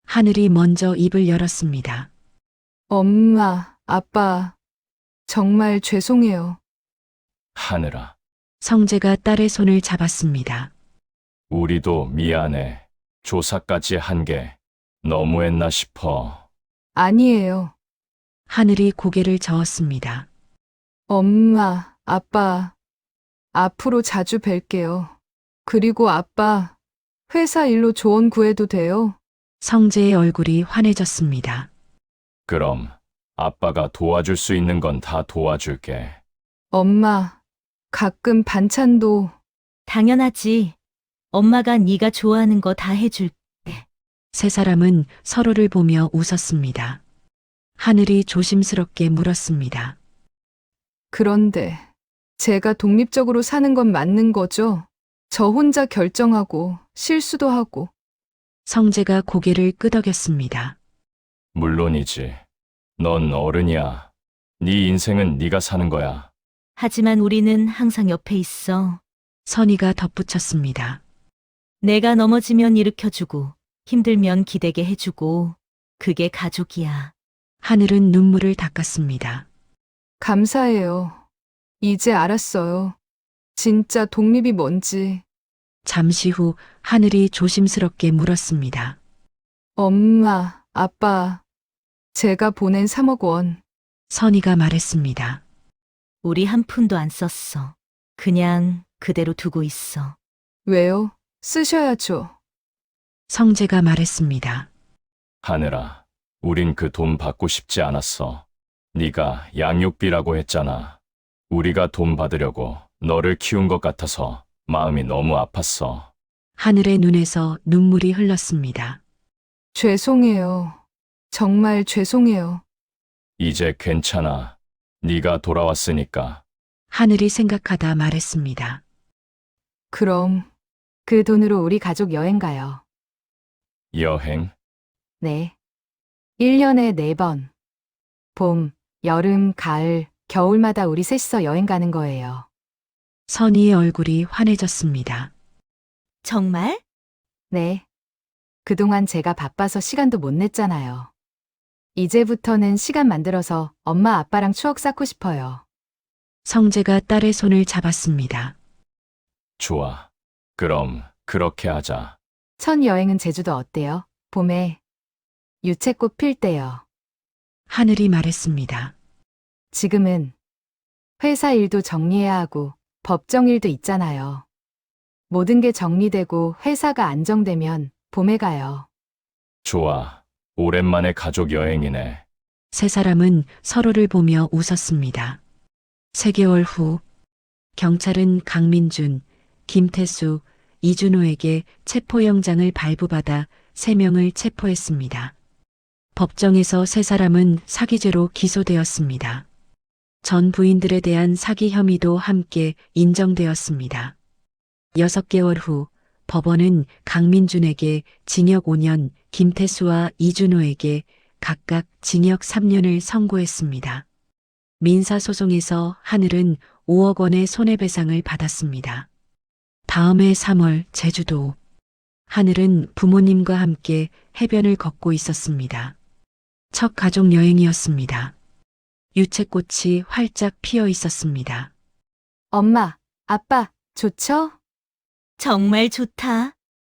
하늘이 먼저 입을 열었습니다. 엄마, 아빠, 정말 죄송해요. 하늘아, 성재가 딸의 손을 잡았습니다. 우리도 미안해. 조사까지 한 게 너무했나 싶어. 아니에요. 하늘이 고개를 저었습니다. 엄마, 아빠, 앞으로 자주 뵐게요. 그리고 아빠, 회사 일로 조언 구해도 돼요? 성재의 얼굴이 환해졌습니다. 그럼 아빠가 도와줄 수 있는 건 다 도와줄게. 엄마, 가끔 반찬도. 당연하지. 엄마가 네가 좋아하는 거 다 해줄게. 세 사람은 서로를 보며 웃었습니다. 하늘이 조심스럽게 물었습니다. 그런데 제가 독립적으로 사는 건 맞는 거죠? 저 혼자 결정하고 실수도 하고. 성재가 고개를 끄덕였습니다. 물론이지. 넌 어른이야. 네 인생은 네가 사는 거야. 하지만 우리는 항상 옆에 있어. 선희가 덧붙였습니다. 내가 넘어지면 일으켜주고 힘들면 기대게 해주고 그게 가족이야. 하늘은 눈물을 닦았습니다. 감사해요. 이제 알았어요. 진짜 독립이 뭔지. 잠시 후 하늘이 조심스럽게 물었습니다. 엄마, 아빠, 제가 보낸 3억 원. 선희가 말했습니다. 우리 한 푼도 안 썼어. 그냥 그대로 두고 있어. 왜요? 쓰셔야죠. 성재가 말했습니다. 하늘아, 우린 그 돈 받고 싶지 않았어. 네가 양육비라고 했잖아. 우리가 돈 받으려고 너를 키운 것 같아서 마음이 너무 아팠어. 하늘의 눈에서 눈물이 흘렀습니다. 죄송해요. 정말 죄송해요. 이제 괜찮아. 네가 돌아왔으니까. 하늘이 생각하다 말했습니다. 그럼 그 돈으로 우리 가족 여행 가요. 여행? 네. 1년에 4번. 봄, 여름, 가을, 겨울마다 우리 셋이서 여행 가는 거예요. 선희의 얼굴이 환해졌습니다. 정말? 네. 그동안 제가 바빠서 시간도 못 냈잖아요. 이제부터는 시간 만들어서 엄마 아빠랑 추억 쌓고 싶어요. 성재가 딸의 손을 잡았습니다. 좋아. 그럼 그렇게 하자. 첫 여행은 제주도 어때요? 봄에 유채꽃 필 때요. 하늘이 말했습니다. 지금은 회사 일도 정리해야 하고 법정 일도 있잖아요. 모든 게 정리되고 회사가 안정되면 봄에 가요. 좋아. 오랜만에 가족 여행이네. 세 사람은 서로를 보며 웃었습니다. 3개월 후 경찰은 강민준, 김태수, 이준호에게 체포영장을 발부받아 3명을 체포했습니다. 법정에서 세 사람은 사기죄로 기소되었습니다. 전 부인들에 대한 사기 혐의도 함께 인정되었습니다. 6개월 후 법원은 강민준에게 징역 5년, 김태수와 이준호에게 각각 징역 3년을 선고했습니다. 민사소송에서 하늘은 5억 원의 손해배상을 받았습니다. 다음해 3월 제주도. 하늘은 부모님과 함께 해변을 걷고 있었습니다. 첫 가족 여행이었습니다. 유채꽃이 활짝 피어 있었습니다. 엄마, 아빠, 좋죠? 정말 좋다.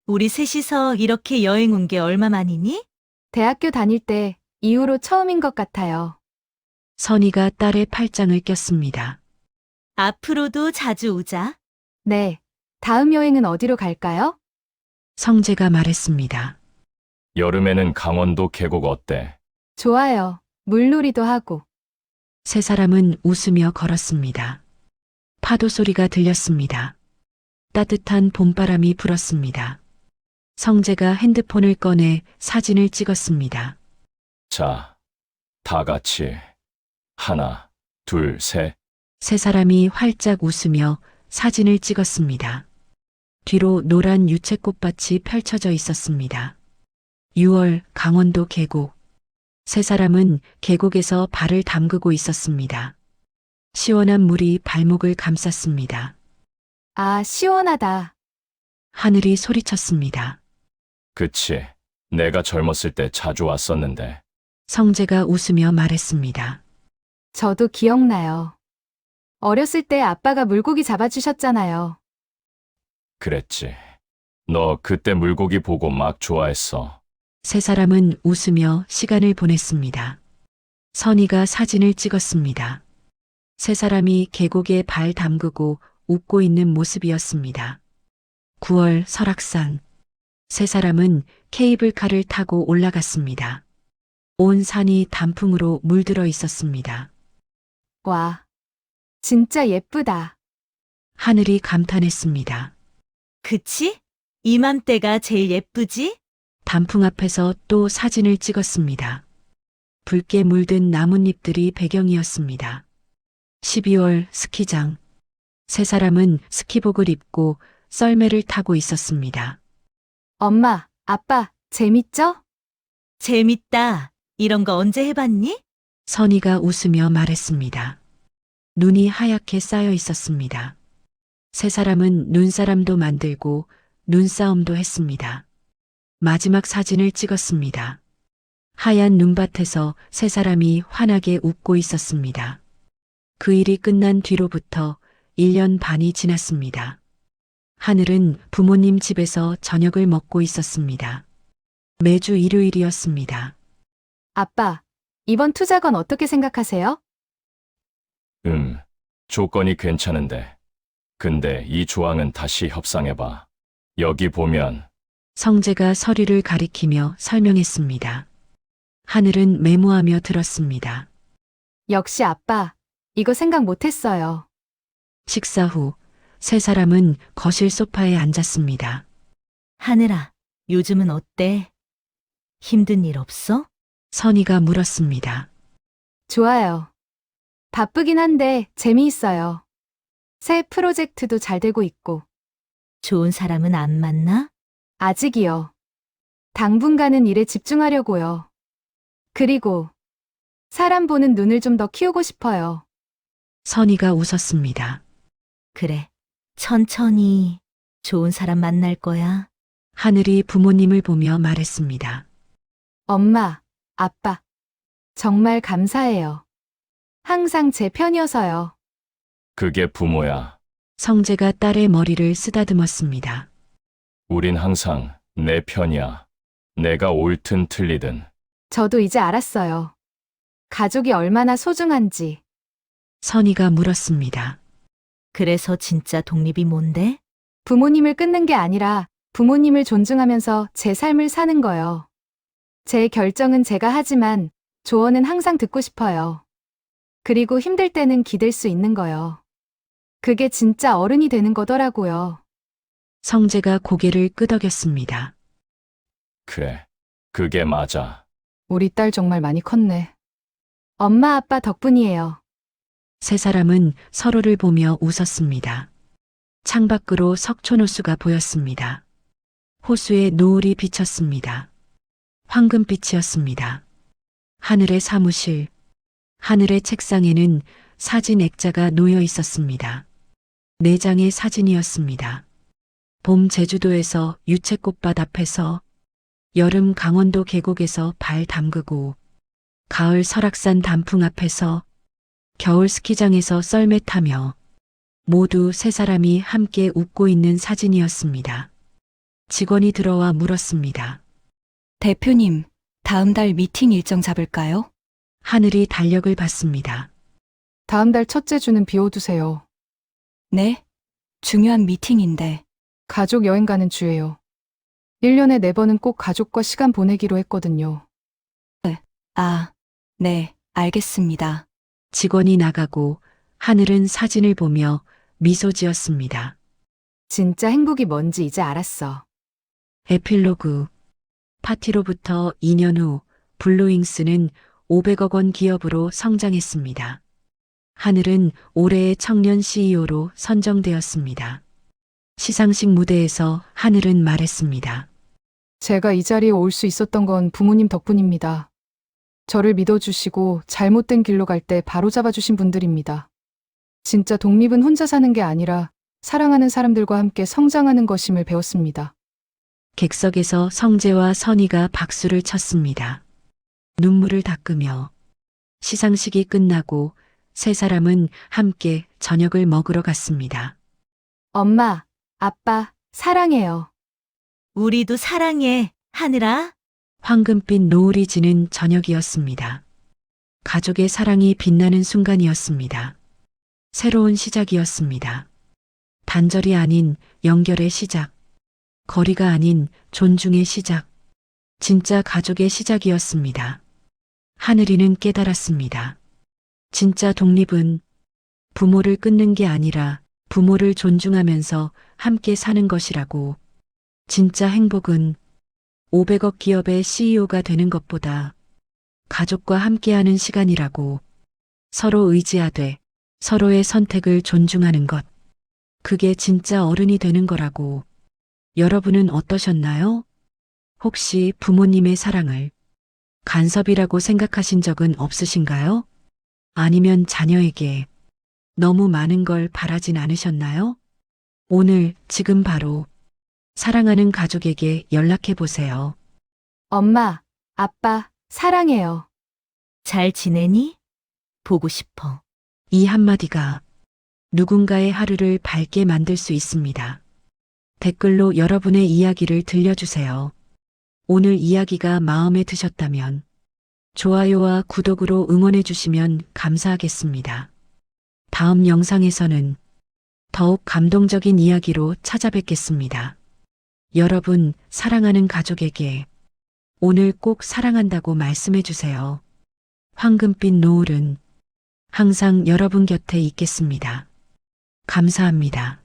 우리 셋이서 이렇게 여행 온 게 얼마 만이니? 대학교 다닐 때 이후로 처음인 것 같아요. 선희가 딸의 팔짱을 꼈습니다. 앞으로도 자주 오자. 네. 다음 여행은 어디로 갈까요? 성재가 말했습니다. 여름에는 강원도 계곡 어때? 좋아요. 물놀이도 하고. 세 사람은 웃으며 걸었습니다. 파도 소리가 들렸습니다. 따뜻한 봄바람이 불었습니다. 성재가 핸드폰을 꺼내 사진을 찍었습니다. 자, 다 같이. 하나, 둘, 셋. 세 사람이 활짝 웃으며 사진을 찍었습니다. 뒤로 노란 유채꽃밭이 펼쳐져 있었습니다. 6월 강원도 계곡. 세 사람은 계곡에서 발을 담그고 있었습니다. 시원한 물이 발목을 감쌌습니다. 아, 시원하다. 하늘이 소리쳤습니다. 그치. 내가 젊었을 때 자주 왔었는데. 성재가 웃으며 말했습니다. 저도 기억나요. 어렸을 때 아빠가 물고기 잡아주셨잖아요. 그랬지. 너 그때 물고기 보고 막 좋아했어. 세 사람은 웃으며 시간을 보냈습니다. 선희가 사진을 찍었습니다. 세 사람이 계곡에 발 담그고 웃고 있는 모습이었습니다. 9월 설악산. 세 사람은 케이블카를 타고 올라갔습니다. 온 산이 단풍으로 물들어 있었습니다. 와, 진짜 예쁘다. 하늘이 감탄했습니다. 그치? 이맘때가 제일 예쁘지? 단풍 앞에서 또 사진을 찍었습니다. 붉게 물든 나뭇잎들이 배경이었습니다. 12월 스키장. 세 사람은 스키복을 입고 썰매를 타고 있었습니다. 엄마, 아빠, 재밌죠? 재밌다. 이런 거 언제 해봤니? 선희가 웃으며 말했습니다. 눈이 하얗게 쌓여 있었습니다. 세 사람은 눈사람도 만들고 눈싸움도 했습니다. 마지막 사진을 찍었습니다. 하얀 눈밭에서 세 사람이 환하게 웃고 있었습니다. 그 일이 끝난 뒤로부터 1년 반이 지났습니다. 하늘은 부모님 집에서 저녁을 먹고 있었습니다. 매주 일요일이었습니다. 아빠, 이번 투자건 어떻게 생각하세요? 조건이 괜찮은데. 근데 이 조항은 다시 협상해봐. 여기 보면 성재가 서류를 가리키며 설명했습니다. 하늘은 메모하며 들었습니다. 역시 아빠, 이거 생각 못했어요. 식사 후 세 사람은 거실 소파에 앉았습니다. 하늘아, 요즘은 어때? 힘든 일 없어? 선희가 물었습니다. 좋아요. 바쁘긴 한데 재미있어요. 새 프로젝트도 잘 되고 있고. 좋은 사람은 안 만나? 아직이요. 당분간은 일에 집중하려고요. 그리고 사람 보는 눈을 좀 더 키우고 싶어요. 선희가 웃었습니다. 그래. 천천히 좋은 사람 만날 거야. 하늘이 부모님을 보며 말했습니다. 엄마, 아빠, 정말 감사해요. 항상 제 편이어서요. 그게 부모야. 성재가 딸의 머리를 쓰다듬었습니다. 우린 항상 내 편이야. 내가 옳든 틀리든. 저도 이제 알았어요. 가족이 얼마나 소중한지. 선희가 물었습니다. 그래서 진짜 독립이 뭔데? 부모님을 끊는 게 아니라 부모님을 존중하면서 제 삶을 사는 거요. 제 결정은 제가 하지만 조언은 항상 듣고 싶어요. 그리고 힘들 때는 기댈 수 있는 거요. 그게 진짜 어른이 되는 거더라고요. 성재가 고개를 끄덕였습니다. 그래. 그게 맞아. 우리 딸 정말 많이 컸네. 엄마 아빠 덕분이에요. 세 사람은 서로를 보며 웃었습니다. 창밖으로 석촌호수가 보였습니다. 호수에 노을이 비쳤습니다. 황금빛이었습니다. 하늘의 사무실, 하늘의 책상에는 사진 액자가 놓여 있었습니다. 4장의 사진이었습니다. 봄 제주도에서 유채꽃밭 앞에서, 여름 강원도 계곡에서 발 담그고, 가을 설악산 단풍 앞에서, 겨울 스키장에서 썰매 타며 모두 세 사람이 함께 웃고 있는 사진이었습니다. 직원이 들어와 물었습니다. 대표님, 다음 달 미팅 일정 잡을까요? 하늘이 달력을 받습니다. 다음 달 첫째 주는 비워두세요. 네? 중요한 미팅인데. 가족 여행 가는 주예요. 1년에 4번은 꼭 가족과 시간 보내기로 했거든요. 아, 네, 알겠습니다. 직원이 나가고 하늘은 사진을 보며 미소 지었습니다. 진짜 행복이 뭔지 이제 알았어. 에필로그. 파티로부터 2년 후 블루잉스는 500억 원 기업으로 성장했습니다. 하늘은 올해의 청년 CEO로 선정되었습니다. 시상식 무대에서 하늘은 말했습니다. 제가 이 자리에 올 수 있었던 건 부모님 덕분입니다. 저를 믿어주시고 잘못된 길로 갈 때 바로 잡아주신 분들입니다. 진짜 독립은 혼자 사는 게 아니라 사랑하는 사람들과 함께 성장하는 것임을 배웠습니다. 객석에서 성재와 선희가 박수를 쳤습니다. 눈물을 닦으며 시상식이 끝나고 세 사람은 함께 저녁을 먹으러 갔습니다. 엄마, 아빠, 사랑해요. 우리도 사랑해, 하늘아. 황금빛 노을이 지는 저녁이었습니다. 가족의 사랑이 빛나는 순간이었습니다. 새로운 시작이었습니다. 단절이 아닌 연결의 시작. 거리가 아닌 존중의 시작. 진짜 가족의 시작이었습니다. 하늘이는 깨달았습니다. 진짜 독립은 부모를 끊는 게 아니라 부모를 존중하면서 함께 사는 것이라고. 진짜 행복은 500억 기업의 CEO가 되는 것보다 가족과 함께하는 시간이라고. 서로 의지하되 서로의 선택을 존중하는 것. 그게 진짜 어른이 되는 거라고. 여러분은 어떠셨나요? 혹시 부모님의 사랑을 간섭이라고 생각하신 적은 없으신가요? 아니면 자녀에게 너무 많은 걸 바라진 않으셨나요? 오늘 지금 바로 사랑하는 가족에게 연락해 보세요. 엄마, 아빠, 사랑해요. 잘 지내니? 보고 싶어. 이 한마디가 누군가의 하루를 밝게 만들 수 있습니다. 댓글로 여러분의 이야기를 들려주세요. 오늘 이야기가 마음에 드셨다면 좋아요와 구독으로 응원해 주시면 감사하겠습니다. 다음 영상에서는 더욱 감동적인 이야기로 찾아뵙겠습니다. 여러분, 사랑하는 가족에게 오늘 꼭 사랑한다고 말씀해 주세요. 황금빛 노을은 항상 여러분 곁에 있겠습니다. 감사합니다.